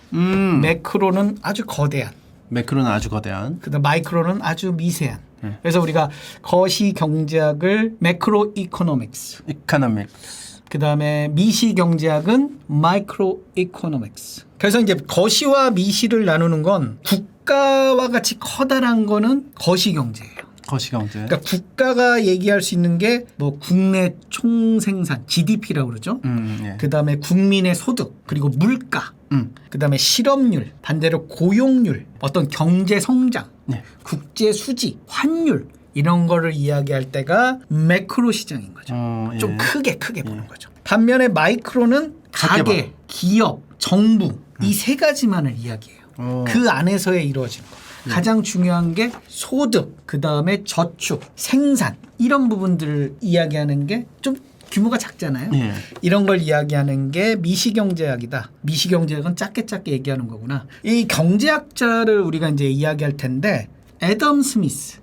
A: 매크로는 아주 거대한,
B: 매크로는 아주 거대한.
A: 그다음 마이크로는 아주 미세한. 그래서 우리가 거시 경제학을 매크로 이코노믹스,
B: 이코노믹스.
A: 그다음에 미시 경제학은 마이크로 이코노믹스. 그래서 이제 거시와 미시를 나누는 건 국가와 같이 커다란 거는 거시 경제예요.
B: 거시 경제.
A: 그러니까 국가가 얘기할 수 있는 게 뭐 국내 총생산 GDP라고 그러죠.
B: 예.
A: 그다음에 국민의 소득, 그리고 물가, 그다음에 실업률, 반대로 고용률, 어떤 경제 성장,
B: 네.
A: 국제 수지, 환율 이런 거를 이야기할 때가 매크로 시장인 거죠.
B: 예.
A: 좀 크게 보는 거죠. 반면에 마이크로는
B: 작게
A: 가게,
B: 봐.
A: 기업, 정부 이 세 가지만을 이야기해요. 그 안에서에 이루어지는 거. 가장 중요한 게 소득, 그 다음에 저축, 생산 이런 부분들을 이야기하는 게 좀 규모가 작잖아요.
B: 예.
A: 이런 걸 이야기하는 게 미시경제학이다. 미시경제학은 작게 얘기하는 거구나. 이 경제학자를 우리가 이제 이야기할 텐데 애덤 스미스,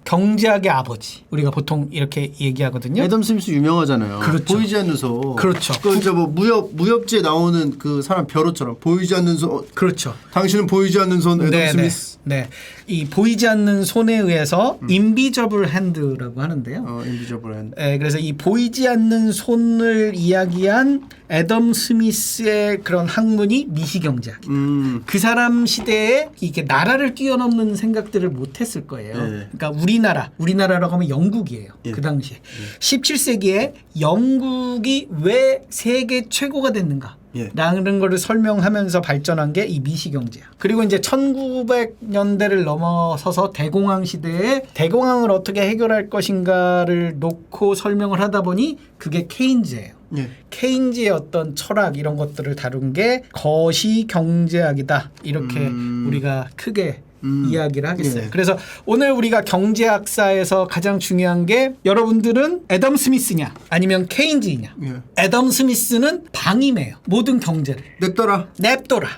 A: 경제학의 아버지. 우리가 보통 이렇게 얘기하거든요.
B: 애덤 스미스 유명하잖아요.
A: 그렇죠.
B: 보이지 않는 손.
A: 그렇죠.
B: 그 이제 뭐 무협지에 나오는 그 사람 벼로처럼 보이지 않는 손.
A: 그렇죠.
B: 당신은 보이지 않는 손 애덤 스미스.
A: 네. 이 보이지 않는 손에 의해서 인비저블 핸드라고 하는데요.
B: 인비저블 핸드.
A: 네, 그래서 이 보이지 않는 손을 이야기한 애덤 스미스의 그런 학문이 미시경제학이다.
B: 음.
A: 그 사람 시대에 이게 나라를 뛰어넘는 생각들을 못했을 거예요.
B: 네.
A: 그러니까 우리나라라고 하면 영국이에요.
B: 예.
A: 그 당시에 17세기에 영국이 왜 세계 최고가 됐는가?
B: 예.
A: 라는 거를 설명하면서 발전한 게 이 미시경제학. 그리고 이제 1900년대를 넘어서서 대공황 시대에 대공황을 어떻게 해결할 것인가를 놓고 설명을 하다 보니 그게 케인즈예요.
B: 예.
A: 케인즈의 어떤 철학 이런 것들을 다룬 게 거시경제학이다. 이렇게 우리가 크게 이야기를 하겠어요.
B: 예.
A: 그래서 오늘 우리가 경제학사에서 가장 중요한 게 여러분들은 애덤 스미스냐 아니면 케인즈이냐.
B: 예.
A: 애덤 스미스는 방임해요. 모든 경제를.
B: 냅둬라.
A: 냅둬라.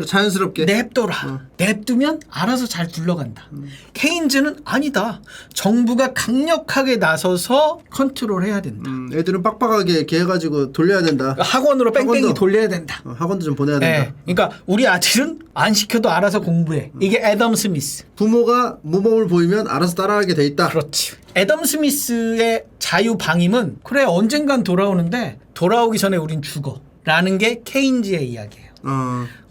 B: 자연스럽게.
A: 냅둬라. 냅두면 알아서 잘 굴러간다. 케인즈는 아니다. 정부가 강력하게 나서서 컨트롤해야 된다.
B: 애들은 빡빡하게 이렇게 해가지고 돌려야 된다.
A: 학원으로 뺑뺑이
B: 학원도.
A: 돌려야 된다.
B: 학원도 좀 보내야 된다.
A: 네. 그러니까 우리 아들은 안 시켜도 알아서 공부해. 이게 애덤 스미스.
B: 부모가 모범을 보이면 알아서 따라하게 돼 있다.
A: 그렇지. 애덤 스미스의 자유 방임은 그래 언젠간 돌아오는데 돌아오기 전에 우린 죽어. 라는 게 케인즈의 이야기예요.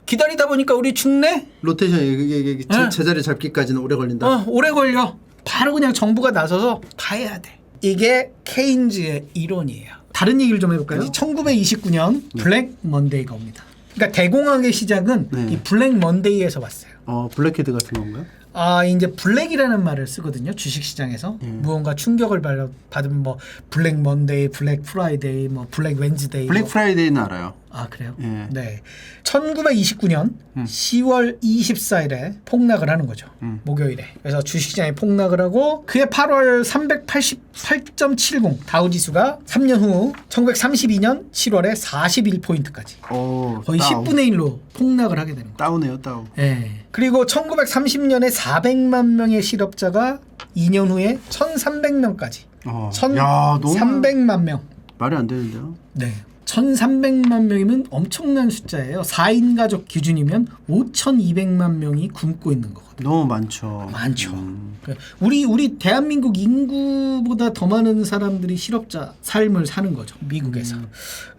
A: 기다리다 보니까 우리 죽네?
B: 로테이션 이게
A: 네.
B: 제자리 잡기까지는 오래 걸린다.
A: 오래 걸려. 바로 그냥 정부가 나서서 다 해야 돼. 이게 케인즈의 이론이에요. 다른 얘기를 좀 해볼까요? 1929년 블랙 먼데이가 옵니다. 그러니까 대공황의 시작은
B: 네.
A: 이 블랙 먼데이에서 왔어요.
B: 블랙헤드 같은 건가요?
A: 이제 블랙이라는 말을 쓰거든요. 주식시장에서 무언가 충격을 받으면 뭐 블랙 먼데이, 블랙 프라이데이, 뭐 블랙 웬즈데이.
B: 블랙 프라이데이는 알아요.
A: 아 그래요?
B: 예.
A: 네. 1929년 10월 24일에 폭락을 하는 거죠. 목요일에. 그래서 주식시장에 폭락을 하고 그해 8월 388.70 다우지수가 3년 후 1932년 7월에 41포인트까지 거의 10분의 1로 폭락을 하게 되는 거죠.
B: 다운해요, 다운.
A: 네. 그리고 1930년에 400만 명의 실업자가 2년 후에 1,300명까지.
B: 야,
A: 1,300만 명.
B: 말이 안 되는데요.
A: 네. 1,300만 명이면 엄청난 숫자예요. 4인 가족 기준이면 5,200만 명이 굶고 있는 거거든요.
B: 너무 많죠.
A: 많죠. 우리 대한민국 인구보다 더 많은 사람들이 실업자 삶을 사는 거죠. 미국에서.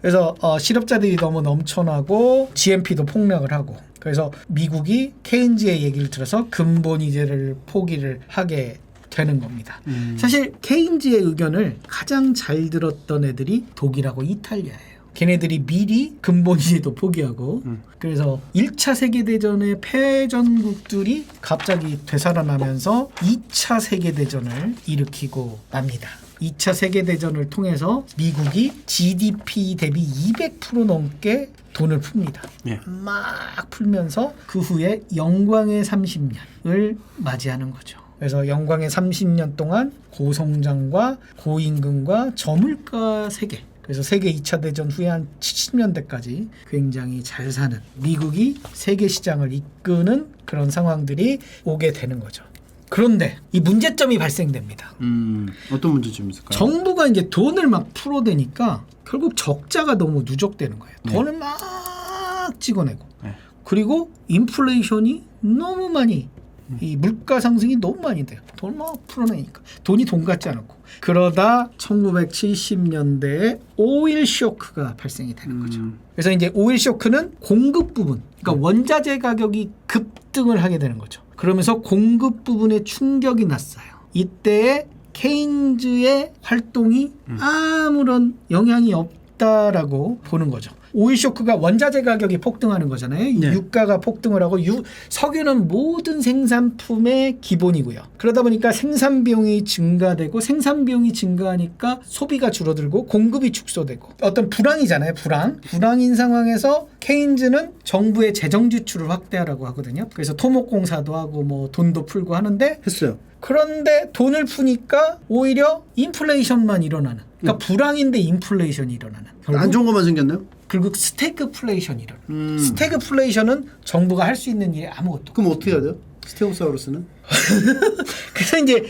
A: 그래서 실업자들이 너무 넘쳐나고 GNP도 폭락을 하고 그래서 미국이 케인즈의 얘기를 들어서 근본이제를 포기를 하게 되는 겁니다. 사실 케인즈의 의견을 가장 잘 들었던 애들이 독일하고 이탈리아예요. 걔네들이 미리 근본이제도 포기하고 그래서 1차 세계대전의 패전국들이 갑자기 되살아나면서 2차 세계대전을 일으키고 납니다. 2차 세계대전을 통해서 미국이 GDP 대비 200% 넘게 돈을 풉니다.
B: 예.
A: 막 풀면서 그 후에 영광의 30년을 맞이하는 거죠. 그래서 영광의 30년 동안 고성장과 고임금과 저물가 세계 그래서 세계 2차 대전 후에 한 70년대까지 굉장히 잘 사는 미국이 세계 시장을 이끄는 그런 상황들이 오게 되는 거죠. 그런데 이 문제점이 발생됩니다.
B: 어떤 문제점이 있을까요?
A: 정부가 이제 돈을 막 풀어대니까 결국 적자가 너무 누적되는 거예요.
B: 네.
A: 돈을 막 찍어내고
B: 네.
A: 그리고 인플레이션이 너무 많이 이 물가 상승이 너무 많이 돼요. 돈 막 풀어내니까 돈이 돈 같지 않고 그러다 1970년대에 오일 쇼크가 발생이 되는 거죠. 그래서 이제 오일 쇼크는 공급 부분, 그러니까 원자재 가격이 급등을 하게 되는 거죠. 그러면서 공급 부분에 충격이 났어요. 이때에 케인즈의 활동이 아무런 영향이 없다라고 보는 거죠. 오일 쇼크가 원자재 가격이 폭등하는 거잖아요.
B: 네.
A: 유가가 폭등을 하고 석유는 모든 생산품의 기본이고요. 그러다 보니까 생산 비용이 증가되고 생산 비용이 증가하니까 소비가 줄어들고 공급이 축소되고 어떤 불황이잖아요. 불황인 상황에서 케인즈는 정부의 재정 지출을 확대하라고 하거든요. 그래서 토목공사도 하고 뭐 돈도 풀고 하는데
B: 했어요.
A: 그런데 돈을 푸니까 오히려 인플레이션만 일어나는. 그러니까 불황인데 인플레이션이 일어나는.
B: 안 좋은 것만 생겼나요?
A: 결국 스태그플레이션이 일어나는. 스태그플레이션은 정부가 할 수 있는 일이 아무것도.
B: 그럼 어떻게 해야 돼요? 스테고사우루스는?
A: 그래서 이제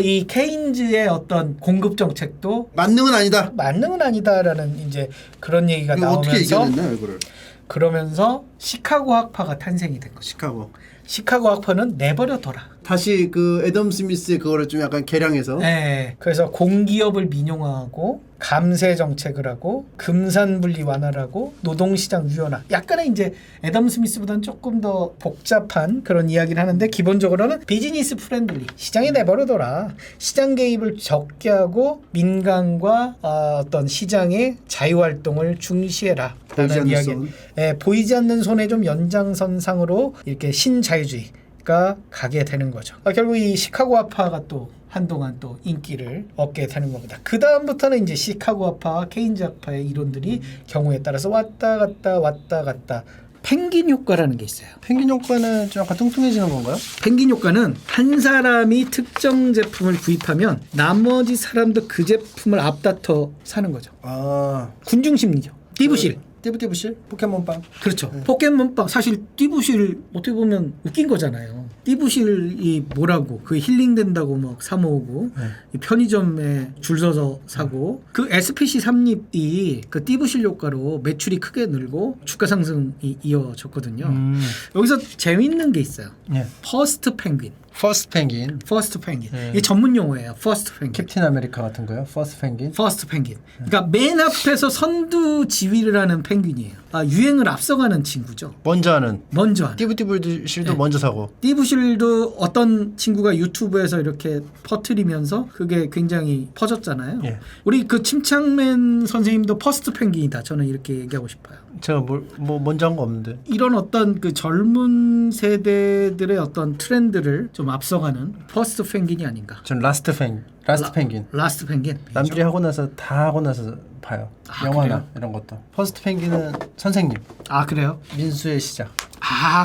A: 이 케인즈의 어떤 공급 정책도
B: 만능은 아니다.
A: 만능은 아니다라는 이제 그런 얘기가
B: 이거 어떻게
A: 나오면서
B: 이겨냈나요, 이거를?
A: 그러면서 시카고 학파가 탄생이 된 거죠. 시카고 학파는 내버려둬라.
B: 다시 그 애덤 스미스의 그거를 좀 약간 개량해서
A: 네, 그래서 공기업을 민영화하고 감세 정책을 하고 금산 분리 완화를 하고 노동시장 유연화. 약간의 이제 애덤 스미스보다는 조금 더 복잡한 그런 이야기를 하는데 기본적으로는 비즈니스 프렌들리. 시장에 내버려둬라. 시장 개입을 적게 하고 민간과 어떤 시장의 자유활동을 중시해라. 라는 이야기. 보이지 않는 손의 좀 연장선상으로 이렇게 신자유주의가 가게 되는 거죠. 결국 이 시카고 학파가 또 한동안 또 인기를 얻게 되는 겁니다. 그 다음부터는 이제 시카고 학파와 케인즈 학파의 이론들이 경우에 따라서 왔다 갔다 펭귄 효과라는 게 있어요.
B: 펭귄 효과는 좀 약간 뚱뚱해지는 건가요?
A: 펭귄 효과는 한 사람이 특정 제품을 구입하면 나머지 사람도 그 제품을 앞다퉈 사는 거죠. 군중 심리죠. 띠부실.
B: 띠부실? 포켓몬빵?
A: 그렇죠. 포켓몬빵 사실 띠부실 어떻게 보면 웃긴 거잖아요. 띠부실이 뭐라고 그 힐링된다고 막 사 모으고 이 편의점에 줄 서서 사고 그 SPC 삼립이 그 띠부실 효과로 매출이 크게 늘고 주가 상승이 이어졌거든요. 여기서 재밌는 게 있어요. 퍼스트 펭귄.
B: 퍼스트 펭귄.
A: 이게 전문 용어예요. 퍼스트 펭귄.
B: 캡틴 아메리카 같은 거요? 퍼스트 펭귄. 그러니까 맨 앞에서 선두 지휘를 하는 펭귄이에요. 유행을 앞서가는 친구죠. 먼저 하는.
A: 네.
B: 띠부실도 먼저 사고.
A: 띠부실도 어떤 친구가 유튜브에서 이렇게 퍼뜨리면서 그게 굉장히 퍼졌잖아요. 우리 그 침착맨 선생님도 퍼스트 펭귄이다. 저는 이렇게 얘기하고 싶어요.
B: 제가 뭐 먼저 한 거 없는데.
A: 이런 어떤 그 젊은 세대들의 어떤 트렌드를 좀 앞서가는 퍼스트 펭귄이 아닌가.
B: 전 라스트 펭귄.
A: 라스트 펭귄.
B: 남들이 하고 나서 다 하고 나서 봐요. 영화나
A: 그래요?
B: 이런 것도. 퍼스트 펭귄은 선생님.
A: 그래요?
B: 민수의 시작.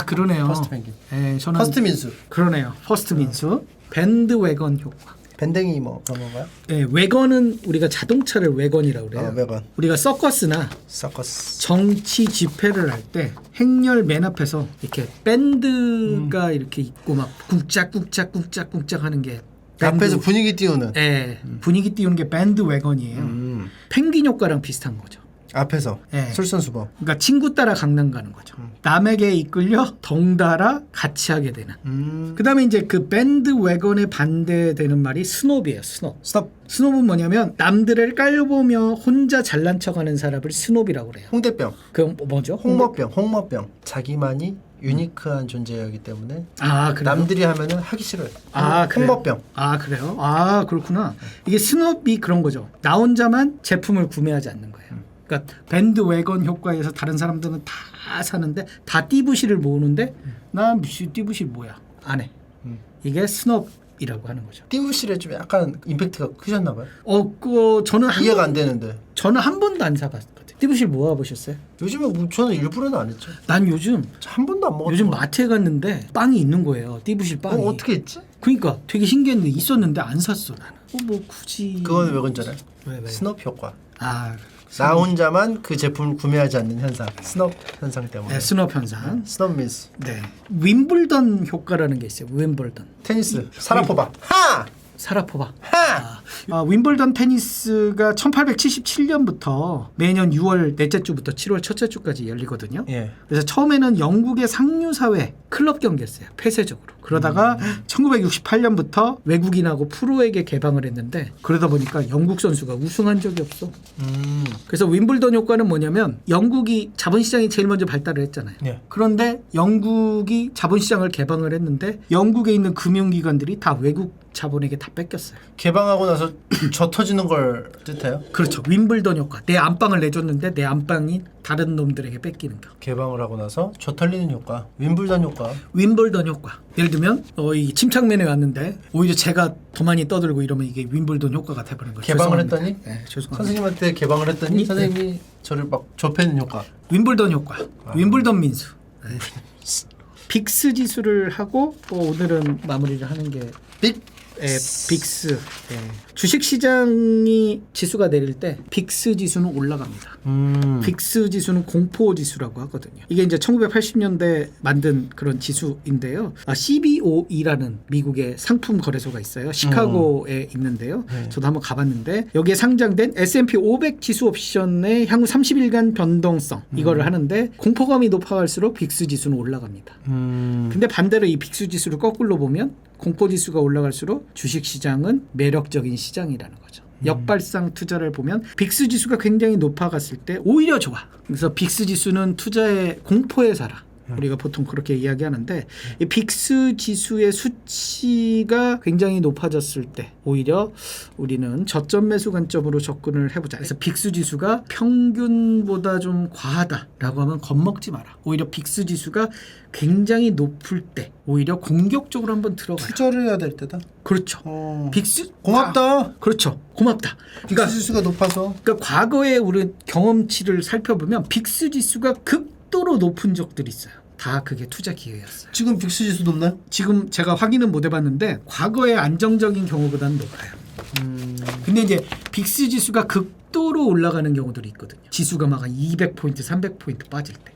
A: 그러네요.
B: 퍼스트 펭귄.
A: 네, 저는
B: 퍼스트 민수.
A: 그러네요. 퍼스트 민수. 밴드 웨건 효과.
B: 밴댕이 뭐 그런 건가요?
A: 네, 웨건은 우리가 자동차를 웨건이라고 그래요.
B: 웨건.
A: 우리가 서커스나
B: 서커스.
A: 정치 집회를 할 때 행렬 맨 앞에서 이렇게 밴드가 이렇게 있고 막 꾹짝꾹짝꾹짝꾹짝 하는 게
B: 앞에서 분위기 띄우는.
A: 분위기 띄우는 게 밴드 웨건이에요. 펭귄 효과랑 비슷한 거죠.
B: 앞에서 솔선수범.
A: 그러니까 친구 따라 강남 가는 거죠. 남에게 이끌려 덩달아 같이 하게 되는. 그다음에 이제 그 밴드 웨건에 반대되는 말이 스노비예요. 스노브는 뭐냐면 남들을 깔보며 혼자 잘난 척하는 사람을 스노비라고 그래요.
B: 홍대병.
A: 그 뭐죠?
B: 홍모병. 자기만이 유니크한 존재이기 때문에
A: 그래요?
B: 남들이 하면은 하기 싫어요.
A: 그래요?
B: 홍모병.
A: 그래요? 그렇구나. 이게 스노비 그런 거죠. 나 혼자만 제품을 구매하지 않는 거예요. 그러니까 밴드 웨건 효과에서 다른 사람들은 다 사는데 다 띠부실을 모으는데 나 띠부실 뭐야? 안 해. 이게 스놉이라고 하는 거죠.
B: 띠부실에 좀 약간 임팩트가 크셨나 봐요.
A: 저는
B: 이해가 안 되는데.
A: 저는 한 번도 안 사봤거든요. 띠부실 모아보셨어요?
B: 요즘에 저는 일부러는 안 했죠.
A: 난 요즘
B: 한 번도 안 먹었어요.
A: 요즘 마트에 갔는데 빵이 있는 거예요. 띠부실 빵이.
B: 어떻게 했지?
A: 그러니까 되게 신기했는데 있었는데 안 샀어 나는. 뭐 굳이
B: 그건 왜 건잖아요.
A: 왜?
B: 스놉 효과.
A: 아,
B: 나 혼자만 그 제품을 구매하지 않는 현상. 스놉 현상 때문에.
A: 네, 스놉 현상.
B: 스놉 미스.
A: 네. 윈블던 효과라는 게 있어요. 윈블던.
B: 테니스. 사라포바. 하!
A: 사라포바.
B: 하!
A: 윈블던 테니스가 1877년부터 매년 6월 넷째 주부터 7월 첫째 주까지 열리거든요.
B: 예.
A: 그래서 처음에는 영국의 상류사회 클럽 경기였어요. 폐쇄적으로. 그러다가 1968년부터 외국인하고 프로에게 개방을 했는데 그러다 보니까 영국 선수가 우승한 적이 없어. 그래서 윈블던 효과는 뭐냐면 영국이 자본시장이 제일 먼저 발달을 했잖아요.
B: 예.
A: 그런데 영국이 자본시장을 개방을 했는데 영국에 있는 금융기관들이 다 외국 자본에게 다 뺏겼어요.
B: 개방하고 나서 저 터지는 걸 뜻해요?
A: 그렇죠. 윈블던 효과. 내 안방을 내줬는데 내 안방이 다른 놈들에게 뺏기는 거.
B: 개방을 하고 나서 저 털리는 효과. 윈블던 효과.
A: 윈블던 효과. 예를 들면 이 침착맨에 왔는데 오히려 제가 더 많이 떠들고 이러면 이게 윈블던 효과가 돼버리는 거죠.
B: 개방을
A: 죄송합니다.
B: 했더니
A: 네, 죄송합니다.
B: 선생님한테 개방을 했더니 선생님이 저를 막 좁히는 효과.
A: 윈블던 효과. 윈블던 민수. 네. 빅스 지수를 하고 또 오늘은 마무리를 하는 게
B: 빅.
A: 빅스. 주식 시장이 지수가 내릴 때 빅스 지수는 올라갑니다. 빅스 지수는 공포 지수라고 하거든요. 이게 이제 1980년대 만든 그런 지수인데요. CBOE라는 미국의 상품 거래소가 있어요. 시카고에 있는데요. 저도 한번 가봤는데 여기에 상장된 S&P 500 지수 옵션의 향후 30일간 변동성 이거를 하는데 공포감이 높아갈수록 빅스 지수는 올라갑니다. 근데 반대로 이 빅스 지수를 거꾸로 보면 공포 지수가 올라갈수록 주식 시장은 매력적인 시장이라는 거죠. 역발상 투자를 보면 빅스 지수가 굉장히 높아갔을 때 오히려 좋아. 그래서 빅스 지수는 투자의 공포에 살아. 우리가 보통 그렇게 이야기하는데 이 빅스 지수의 수치가 굉장히 높아졌을 때 오히려 우리는 저점 매수 관점으로 접근을 해보자. 그래서 빅스 지수가 평균보다 좀 과하다라고 하면 겁먹지 마라. 오히려 빅스 지수가 굉장히 높을 때 오히려 공격적으로 한번 들어가라.
B: 투자를 해야 될 때다.
A: 그렇죠. 빅스
B: 고맙다.
A: 그렇죠. 고맙다.
B: 빅스 지수가 높아서.
A: 그러니까 과거에 우리 경험치를 살펴보면 빅스 지수가 극도로 높은 적들이 있어요. 다 그게 투자 기회였어요.
B: 지금 빅스 지수 높나요?
A: 지금 제가 확인은 못 해봤는데 과거의 안정적인 경우보다는 높아요. 근데 이제 빅스 지수가 극도로 올라가는 경우들이 있거든요. 지수가 막 200포인트, 300포인트 빠질 때.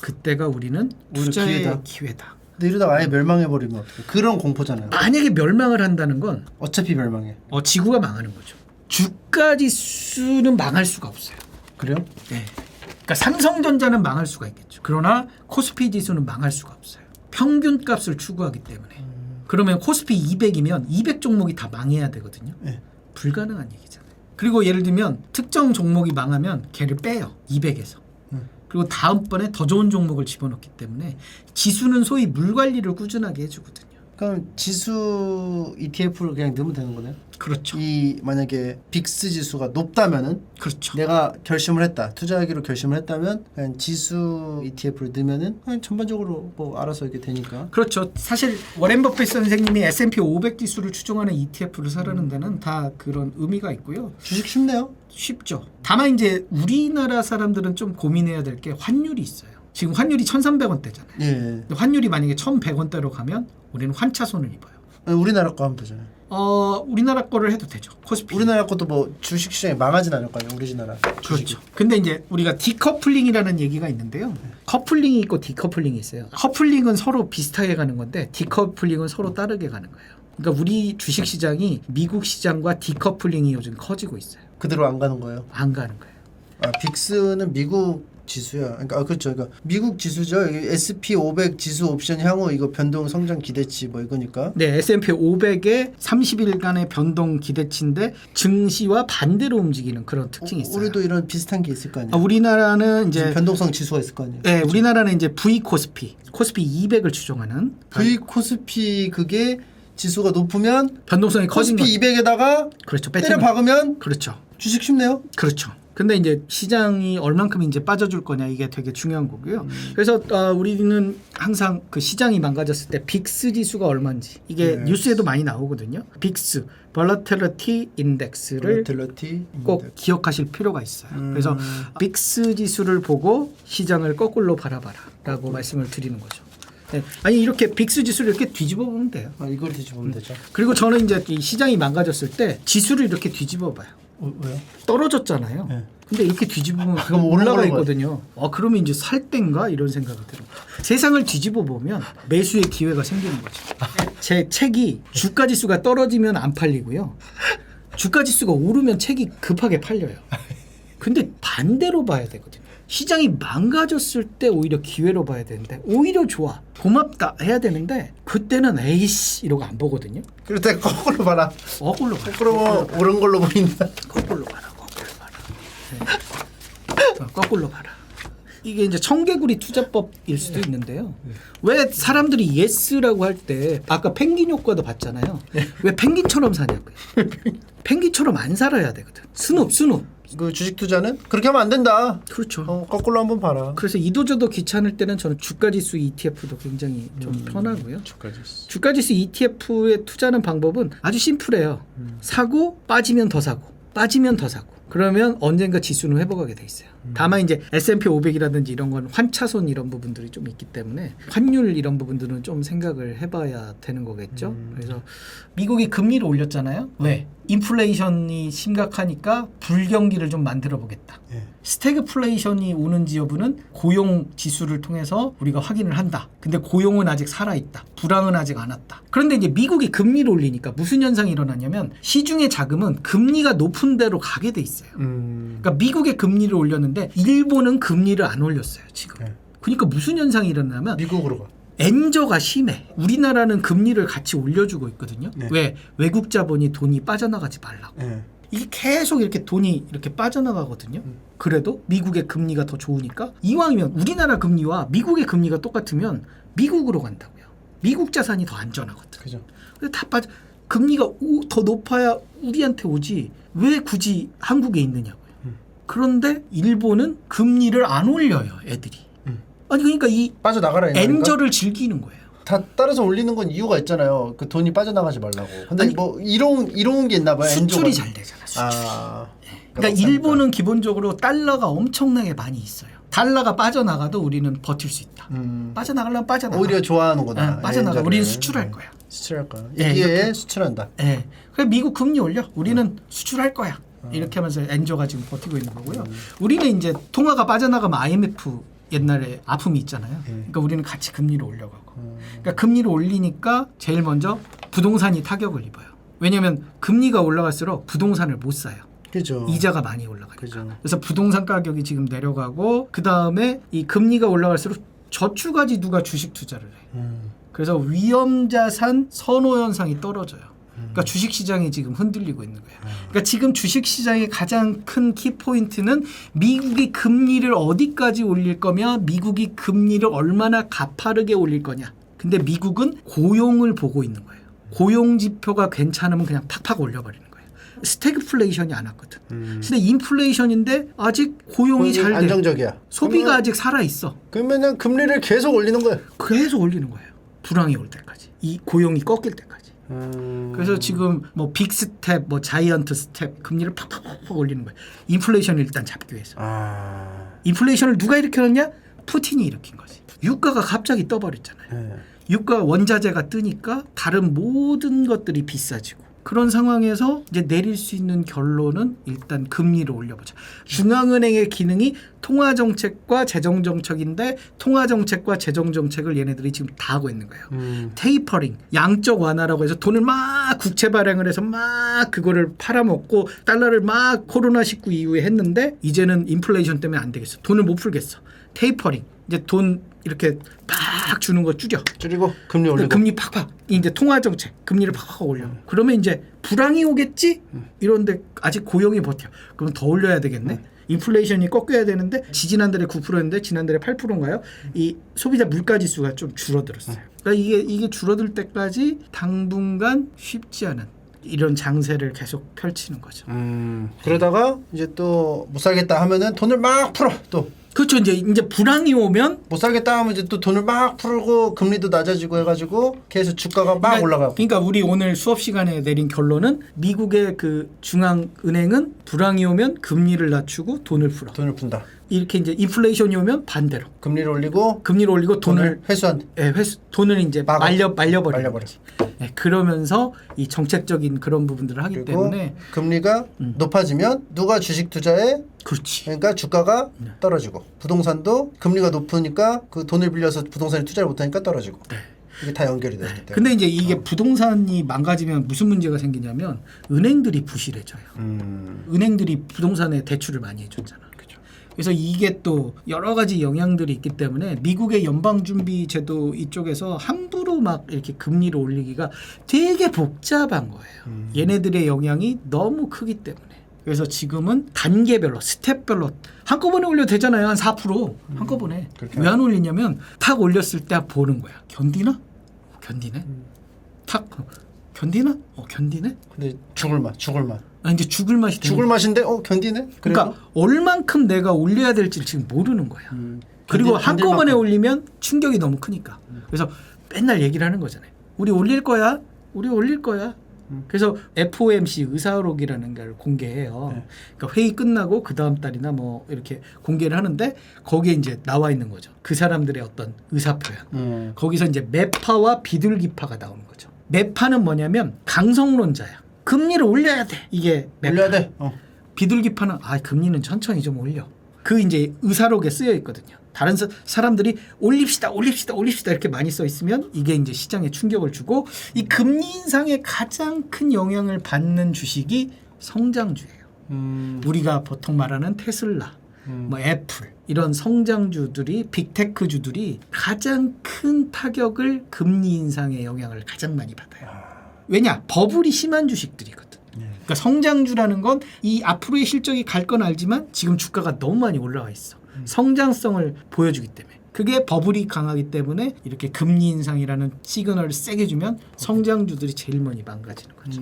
A: 그때가 우리는 투자의 기회다.
B: 근데 이러다가 아예 멸망해버리면 어떡해. 그런 공포잖아요.
A: 만약에 멸망을 한다는 건
B: 어차피 멸망해.
A: 지구가 망하는 거죠. 주가 지수는 망할 수가 없어요.
B: 그래요?
A: 네. 그러니까 삼성전자는 망할 수가 있겠죠. 그러나 코스피 지수는 망할 수가 없어요. 평균값을 추구하기 때문에. 그러면 코스피 200이면 200 종목이 다 망해야 되거든요.
B: 네.
A: 불가능한 얘기잖아요. 그리고 예를 들면 특정 종목이 망하면 걔를 빼요. 200에서. 그리고 다음번에 더 좋은 종목을 집어넣기 때문에 지수는 소위 물 관리를 꾸준하게 해주거든요.
B: 그럼 지수 ETF를 그냥 넣으면 되는 거네요?
A: 그렇죠.
B: 이 만약에 빅스 지수가 높다면은
A: 그렇죠.
B: 내가 결심을 했다. 투자하기로 결심을 했다면 그냥 지수 ETF를 넣으면은 그냥 전반적으로 뭐 알아서 이렇게 되니까.
A: 그렇죠. 사실 워렌 버핏 선생님이 S&P 500 지수를 추종하는 ETF를 사려는 데는 다 그런 의미가 있고요.
B: 주식 쉽네요.
A: 쉽죠. 다만 이제 우리나라 사람들은 좀 고민해야 될 게 환율이 있어요. 지금 환율이 1,300원대잖아요.
B: 예.
A: 근데 환율이 만약에 1,100원대로 가면 우리는 환차손을 입어요.
B: 우리나라 거 하면 되잖아요.
A: 우리나라 거를 해도 되죠. 코스피.
B: 우리나라 것도 뭐 주식 시장이 망하진 않을 거 아니에요. 우리나라.
A: 그렇죠. 근데 이제 우리가 디커플링이라는 얘기가 있는데요. 커플링이 있고 디커플링이 있어요. 커플링은 서로 비슷하게 가는 건데 디커플링은 서로 다르게 가는 거예요. 그러니까 우리 주식 시장이 미국 시장과 디커플링이 요즘 커지고 있어요.
B: 그대로 안 가는 거예요.
A: 안 가는 거예요.
B: 빅스는 미국 지수야. 그러니까 그렇죠. 그러니까 미국 지수죠. S&P 500 지수 옵션 향후 이거 변동 성장 기대치 뭐 이거니까.
A: 네, S&P 500의 30일간의 변동 기대치인데 증시와 반대로 움직이는 그런 특징이 있어요.
B: 우리도 이런 비슷한 게 있을 거 아니에요.
A: 우리나라는 이제
B: 변동성 지수가 있을 거 아니에요.
A: 네, 우리나라는 이제 V 코스피 200을 추종하는
B: V 코스피 그게 지수가 높으면
A: 변동성이 커진
B: 코스피
A: 거.
B: 200에다가
A: 그렇죠.
B: 때려 박으면
A: 그렇죠.
B: 주식 쉽네요.
A: 그렇죠. 근데 이제 시장이 얼만큼 이제 빠져줄 거냐 이게 되게 중요한 거고요. 그래서 우리는 항상 그 시장이 망가졌을 때 빅스 지수가 얼마인지 이게 뉴스에도 많이 나오거든요. 빅스 Volatility Index를 꼭 기억하실 필요가 있어요. 그래서 빅스 지수를 보고 시장을 거꾸로 바라봐라라고 말씀을 드리는 거죠. 네. 아니 이렇게 빅스 지수를 이렇게 뒤집어 보면 돼요.
B: 이걸 뒤집으면 되죠.
A: 그리고 저는 이제 이 시장이 망가졌을 때 지수를 이렇게 뒤집어 봐요.
B: 왜요?
A: 떨어졌잖아요.
B: 네.
A: 근데 이렇게 뒤집으면
B: 그럼
A: 올라가
B: 오르는
A: 있거든요. 그러면 이제 살 때인가 이런 생각이 들어요. 세상을 뒤집어 보면 매수의 기회가 생기는 거죠. 제 책이 주가 지수가 떨어지면 안 팔리고요. 주가 지수가 오르면 책이 급하게 팔려요. 근데 반대로 봐야 되거든요. 시장이 망가졌을 때 오히려 기회로 봐야 되는데 오히려 좋아 고맙다 해야 되는데 그때는 에이씨 이러고 안 보거든요.
B: 그럴 때 거꾸로 봐라.
A: 거꾸로 봐라.
B: 거꾸로 옳은 걸로 보인다.
A: 거꾸로 봐라. 거꾸로 봐라. 네. 거꾸로 봐라. 이게 이제 청개구리 투자법일 수도 있는데요. 왜 사람들이 예스라고 할 때 아까 펭귄 효과도 봤잖아요. 왜 펭귄처럼 사냐고요. 펭귄처럼 안 살아야 되거든. 스눕.
B: 그 주식 투자는 그렇게 하면 안 된다.
A: 그렇죠.
B: 거꾸로 한번 봐라.
A: 그래서 이도저도 귀찮을 때는 저는 주가지수 ETF도 굉장히 좀 편하고요. 주가지수 ETF에 투자하는 방법은 아주 심플해요. 사고 빠지면 더 사고 빠지면 더 사고 그러면 언젠가 지수는 회복하게 돼 있어요. 다만 이제 S&P 500이라든지 이런 건 환차손 이런 부분들이 좀 있기 때문에 환율 이런 부분들은 좀 생각을 해봐야 되는 거겠죠. 그래서 미국이 금리를 올렸잖아요. 왜? 인플레이션이 심각하니까 불경기를 좀 만들어 보겠다. 스태그플레이션이 오는지 여부는 고용 지수를 통해서 우리가 확인을 한다. 근데 고용은 아직 살아있다. 불황은 아직 안 왔다. 그런데 이제 미국이 금리를 올리니까 무슨 현상이 일어나냐면 시중의 자금은 금리가 높은 데로 가게 돼 있어요. 그러니까 미국의 금리를 올렸는데 일본은 금리를 안 올렸어요 지금. 그러니까 무슨 현상이 일어나면
B: 미국으로 가.
A: 엔저가 심해. 우리나라는 금리를 같이 올려주고 있거든요. 왜? 외국 자본이 돈이 빠져나가지 말라고. 이게 계속 이렇게 돈이 이렇게 빠져나가거든요. 그래도 미국의 금리가 더 좋으니까 이왕이면 우리나라 금리와 미국의 금리가 똑같으면 미국으로 간다고요. 미국 자산이 더 안전하거든.
B: 그죠.
A: 근데 다 빠져. 금리가 더 높아야 우리한테 오지 왜 굳이 한국에 있느냐고요. 그런데 일본은 금리를 안 올려요, 애들이. 아니 그러니까 이
B: 빠져나가라.
A: 엔저를 즐기는 거예요.
B: 다 따라서 올리는 건 이유가 있잖아요. 그 돈이 빠져나가지 말라고. 근데
A: 아니,
B: 뭐 이런 게 있나 봐요.
A: 수출이
B: 엔조가.
A: 잘 되잖아. 수출.
B: 그러니까
A: 일본은 기본적으로 달러가 엄청나게 많이 있어요. 달러가 빠져나가도 우리는 버틸 수 있다. 빠져나가려면 빠져나가.
B: 오히려 좋아하는구나.
A: 빠져나가.
B: 엔저를.
A: 우리는 수출할 거야.
B: 수출할 거야.
A: 예,
B: 이게 수출한다.
A: 예. 그래 미국 금리 올려. 우리는 수출할 거야. 이렇게 하면서 엔저가 지금 버티고 있는 거고요. 우리는 이제 통화가 빠져나가면 IMF 옛날에 아픔이 있잖아요. 그러니까 우리는 같이 금리를 올려가고. 그러니까 금리를 올리니까 제일 먼저 부동산이 타격을 입어요. 왜냐하면 금리가 올라갈수록 부동산을 못 사요.
B: 그죠.
A: 이자가 많이 올라가니까.
B: 그죠.
A: 그래서 부동산 가격이 지금 내려가고 그 다음에 이 금리가 올라갈수록 저축하지 누가 주식 투자를 해. 그래서 위험자산 선호 현상이 떨어져요. 그러니까 주식시장이 지금 흔들리고 있는 거예요. 그러니까 지금 주식시장의 가장 큰 키포인트는 미국이 금리를 어디까지 올릴 거며 미국이 금리를 얼마나 가파르게 올릴 거냐. 근데 미국은 고용을 보고 있는 거예요. 고용 지표가 괜찮으면 그냥 팍팍 올려버리는 거예요. 스태그플레이션이 안 왔거든. 근데 인플레이션인데 아직 고용이 잘 돼.
B: 안정적이야.
A: 소비가 아직 살아있어.
B: 그러면은 금리를 계속 올리는 거야.
A: 계속 올리는 거예요. 불황이 올 때까지. 이 고용이 꺾일 때까지. 그래서 지금 뭐 빅 스텝, 뭐 자이언트 스텝 금리를 팍팍팍 올리는 거예요. 인플레이션을 일단 잡기 위해서. 인플레이션을 누가 일으켰냐? 푸틴이 일으킨 거지. 유가가 갑자기 떠버렸잖아요. 유가 원자재가 뜨니까 다른 모든 것들이 비싸지고 그런 상황에서 이제 내릴 수 있는 결론은 일단 금리를 올려보자. 중앙은행의 기능이 통화정책과 재정정책인데 통화정책과 재정정책을 얘네들이 지금 다 하고 있는 거예요. 테이퍼링, 양적 완화라고 해서 돈을 막 국채 발행을 해서 막 그거를 팔아먹고 달러를 막 코로나19 이후에 했는데 이제는 인플레이션 때문에 안 되겠어. 돈을 못 풀겠어. 테이퍼링, 이제 돈 이렇게 팍 주는 거
B: 줄이고 금리 올리고.
A: 금리 팍팍. 이제 통화정책 금리를 팍팍 올려. 그러면 이제 불황이 오겠지? 이런데 아직 고용이 버텨. 그럼 더 올려야 되겠네. 인플레이션이 꺾여야 되는데 지난달에 9%였는데 지난달에 8%인가요? 이 소비자 물가 지수가 좀 줄어들었어요. 그러니까 이게 줄어들 때까지 당분간 쉽지 않은 이런 장세를 계속 펼치는 거죠.
B: 그러다가 이제 또 못 살겠다 하면은 돈을 막 풀어 또.
A: 그렇죠. 이제 불황이 오면
B: 못 살겠다 하면 이제 또 돈을 막 풀고 금리도 낮아지고 해가지고 계속 주가가 막 올라가고.
A: 그러니까 우리 오늘 수업 시간에 내린 결론은 미국의 그 중앙은행은 불황이 오면 금리를 낮추고 돈을 풀어.
B: 돈을 푼다.
A: 이렇게 이제 인플레이션이 오면 반대로
B: 금리를 올리고
A: 금리를 올리고 돈을
B: 회수한.
A: 예, 돈을 이제 말려버리는
B: 말려버려.
A: 거지. 예, 그러면서 이 정책적인 그런 부분들을 하기
B: 그리고
A: 때문에
B: 금리가 높아지면 누가 주식 투자에
A: 그렇지.
B: 그러니까 주가가 떨어지고 부동산도 금리가 높으니까 그 돈을 빌려서 부동산에 투자를 못하니까 떨어지고 이게 다 연결이 되기 때문에.
A: 근데 이제 이게 부동산이 망가지면 무슨 문제가 생기냐면 은행들이 부실해져요. 은행들이 부동산에 대출을 많이 해줬잖아. 그래서 이게 또 여러 가지 영향들이 있기 때문에 미국의 연방준비제도 이쪽에서 함부로 막 이렇게 금리를 올리기가 되게 복잡한 거예요. 얘네들의 영향이 너무 크기 때문에. 그래서 지금은 단계별로 스텝별로 한꺼번에 올려도 되잖아요. 한 4% 한꺼번에. 왜 안 올리냐면 탁 올렸을 때 보는 거야. 견디나? 견디네. 탁 견디나? 견디네.
B: 근데 죽을 맛.
A: 이제 죽을 맛이 되는
B: 죽을 맛인데 견디네.
A: 그러니까 얼만큼 내가 올려야 될지 지금 모르는 거야. 그리고 한꺼번에 올리면 충격이 너무 크니까. 그래서 맨날 얘기를 하는 거잖아요. 우리 올릴 거야. 그래서 FOMC 의사록이라는 걸 공개해요. 그러니까 회의 끝나고 그 다음 달이나 뭐 이렇게 공개를 하는데 거기에 이제 나와 있는 거죠. 그 사람들의 어떤 의사표현. 거기서 이제 매파와 비둘기파가 나오는 거죠. 매파는 뭐냐면 강성론자야. 금리를 올려야 돼. 이게 매파.
B: 올려야 돼.
A: 비둘기파는 금리는 천천히 좀 올려. 그 이제 의사록에 쓰여 있거든요. 다른 사람들이 올립시다 이렇게 많이 써 있으면 이게 이제 시장에 충격을 주고 이 금리 인상에 가장 큰 영향을 받는 주식이 성장주예요. 우리가 보통 말하는 테슬라, 뭐 애플 이런 성장주들이 빅테크주들이 가장 큰 타격을 금리 인상의 영향을 가장 많이 받아요. 왜냐? 버블이 심한 주식들이거든. 그러니까 성장주라는 건 이 앞으로의 실적이 갈 건 알지만 지금 주가가 너무 많이 올라와 있어. 성장성을 보여주기 때문에. 그게 버블이 강하기 때문에 이렇게 금리 인상이라는 시그널을 세게 주면 성장주들이 제일 많이 망가지는 거죠.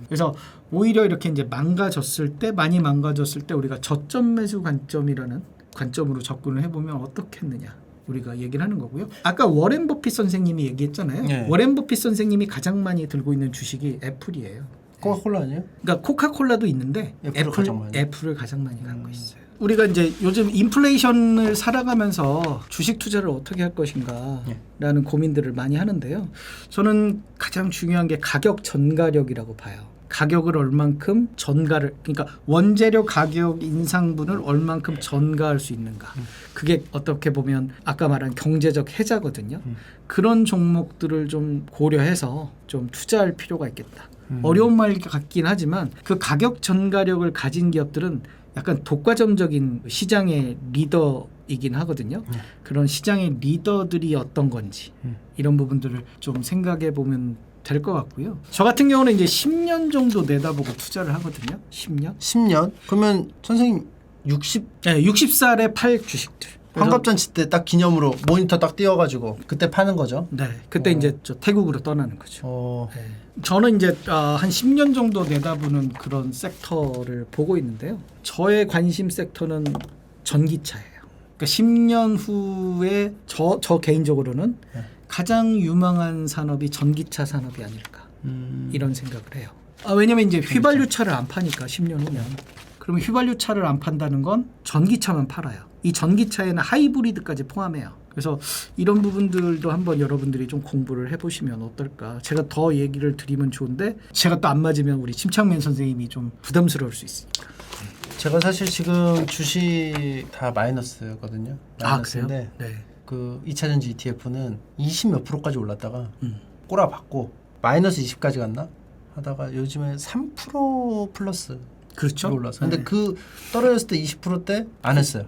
A: 그래서 오히려 이렇게 이제 많이 망가졌을 때 우리가 저점 매수 관점이라는 관점으로 접근을 해보면 어떻겠느냐. 우리가 얘기를 하는 거고요. 아까 워렌 버핏 선생님이 얘기했잖아요.
B: 네.
A: 워렌 버핏 선생님이 가장 많이 들고 있는 주식이 애플이에요.
B: 코카콜라 아니에요?
A: 그러니까 코카콜라도 있는데 애플을 가장 많이 갖고 있어요. 우리가 이제 요즘 인플레이션을 살아가면서 주식 투자를 어떻게 할 것인가라는 고민들을 많이 하는데요. 저는 가장 중요한 게 가격 전가력이라고 봐요. 가격을 얼만큼 그러니까 원재료 가격 인상분을 얼만큼 전가할 수 있는가. 그게 어떻게 보면 아까 말한 경제적 해자거든요. 그런 종목들을 좀 고려해서 좀 투자할 필요가 있겠다. 어려운 말 같긴 하지만 그 가격 전가력을 가진 기업들은 약간 독과점적인 시장의 리더이긴 하거든요. 그런 시장의 리더들이 어떤 건지 이런 부분들을 좀 생각해 보면 될 것 같고요. 저 같은 경우는 이제 10년 정도 내다보고 투자를 하거든요. 10년?
B: 10년? 그러면 선생님
A: 60살에 팔 주식들.
B: 환갑잔치 때 딱 기념으로 모니터 딱 띄워가지고 그때 파는 거죠?
A: 네, 그때 이제 저 태국으로 떠나는 거죠. 네. 저는 이제 한 10년 정도 내다보는 그런 섹터를 보고 있는데요. 저의 관심 섹터는 전기차예요. 그러니까 10년 후에 저 개인적으로는 가장 유망한 산업이 전기차 산업이 아닐까 이런 생각을 해요. 왜냐면 이제 휘발유차를 안 파니까 10년 후면. 그러면 휘발유차를 안 판다는 건 전기차만 팔아요. 이 전기차에는 하이브리드까지 포함해요. 그래서 이런 부분들도 한번 여러분들이 좀 공부를 해보시면 어떨까. 제가 더 얘기를 드리면 좋은데 제가 또 안 맞으면 우리 침착맨 선생님이 좀 부담스러울 수 있으니까.
B: 제가 사실 지금 주식 다 마이너스거든요. 마이너스인데
A: 그래요? 네.
B: 그 2차전지 ETF는 20몇 %까지 올랐다가 꼬라박고 마이너스 20까지 갔나? 하다가 요즘에 3% 플러스
A: 그렇죠.
B: 올라서. 근데 그 떨어졌을 때 20%대 안 했어요.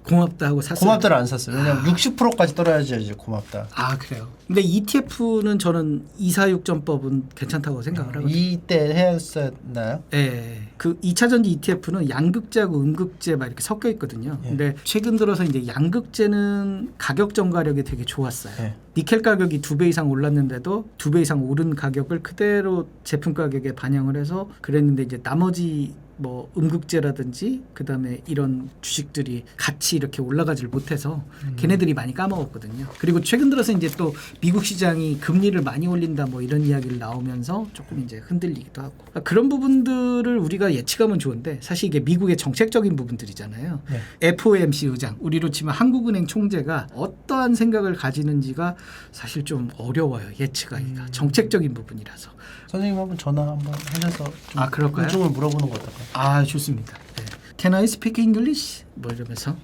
A: 고맙다 하고 샀어요.
B: 고맙다를 안 샀어요. 왜냐면 60%까지 떨어야지 이제 고맙다.
A: 그래요. 근데 ETF는 저는 246전법은 괜찮다고 생각을 하거든요.
B: 이때 했었나요?
A: 네. 그 2차전지 ETF는 양극재하고 음극재 막 이렇게 섞여 있거든요. 근데 최근 들어서 이제 양극재는 가격 전가력이 되게 좋았어요. 니켈 가격이 2배 이상 올랐는데도 2배 이상 오른 가격을 그대로 제품 가격에 반영을 해서 그랬는데 이제 나머지 뭐 음극재라든지 그다음에 이런 주식들이 같이 이렇게 올라가질 못해서 걔네들이 많이 까먹었거든요. 그리고 최근 들어서 이제 또 미국 시장이 금리를 많이 올린다 뭐 이런 이야기를 나오면서 조금 이제 흔들리기도 하고 그런 부분들을 우리가 예측하면 좋은데 사실 이게 미국의 정책적인 부분들이잖아요.
B: 네.
A: FOMC 의장 우리로 치면 한국은행 총재가 어떠한 생각을 가지는지가 사실 좀 어려워요. 예측하기가 정책적인 부분이라서.
B: 선생님 한번 전화 한번 하셔서 좀
A: 아, 그럴까요?
B: 의중을 물어보는 거 어떨까요?
A: 아 좋습니다. 네. Can I speak English? 뭐 이러면서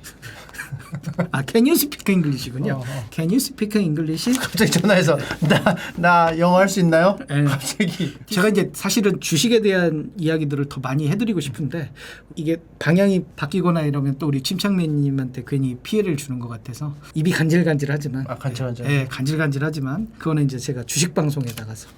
A: 아 Can you speak English군요. Can you speak English?
B: 갑자기 전화해서 나 영어 할 수 있나요?
A: 네.
B: 갑자기
A: 제가 이제 사실은 주식에 대한 이야기들을 더 많이 해드리고 싶은데 이게 방향이 바뀌거나 이러면 또 우리 침착맨님한테 괜히 피해를 주는 것 같아서 입이 간질간질하지만
B: 간질간질.
A: 네, 간질간질하지만 그거는 이제 제가 주식 방송에 나가서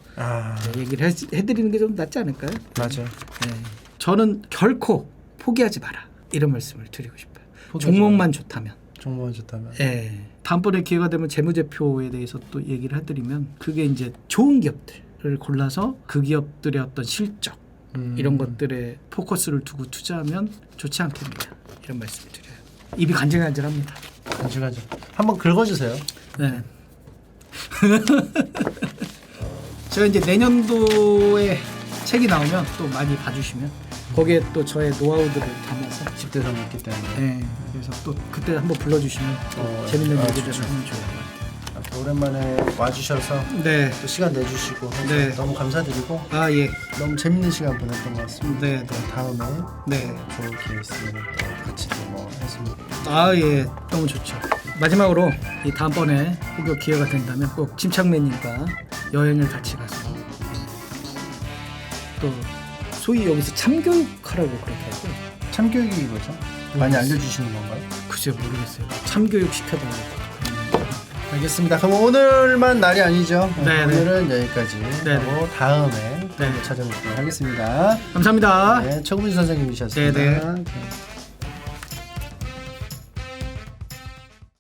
A: 얘기를 해드리는 게 좀 낫지 않을까요?
B: 맞아요.
A: 네. 저는 결코 포기하지 마라 이런 말씀을 드리고 싶어요.
B: 포기하지
A: 종목만 좋다면.
B: 정말 좋다면.
A: 네. 다음번에 기회가 되면 재무제표에 대해서 또 얘기를 해드리면 그게 이제 좋은 기업들을 골라서 그 기업들의 어떤 실적 이런 것들에 포커스를 두고 투자하면 좋지 않겠느냐 이런 말씀을 드려요. 입이 간질간질합니다.
B: 간질간질. 한번 긁어주세요.
A: 네. 제가 이제 내년도에 책이 나오면 또 많이 봐주시면 거기에 또 저의 노하우들을 담아서
B: 10대 상 있기 때문에.
A: 네, 그래서 또 그때 한번 불러주시면 재밌는 얘기들을
B: 좋죠.
A: 하면 좋을 것 같아요.
B: 이렇게 오랜만에 와주셔서
A: 네,
B: 또 시간 내주시고 해서
A: 네.
B: 너무 감사드리고
A: 아 예,
B: 너무 재밌는 시간 보냈던 것 같습니다.
A: 네,
B: 또 다음에
A: 네,
B: 좋은 기회 있으면 또 같이 뭐 했으면
A: 아 예, 너무 좋죠. 마지막으로 이 다음번에 혹여 기회가 된다면 꼭 침착맨님과 여행을 같이 가서 또 소위 여기서 참교육하라고 그러더라고요.
B: 참교육이 뭐죠? 많이 알려주시는 건가요?
A: 글쎄요 모르겠어요. 참교육 시켜달라고.
B: 알겠습니다. 그럼 오늘만 날이 아니죠?
A: 네,
B: 오늘은 여기까지
A: 네,
B: 하고 다음에
A: 네.
B: 찾아뵙도록 하겠습니다.
A: 감사합니다.
B: 네, 최구민 선생님이셨습니다.
A: 네, 네.
B: 네.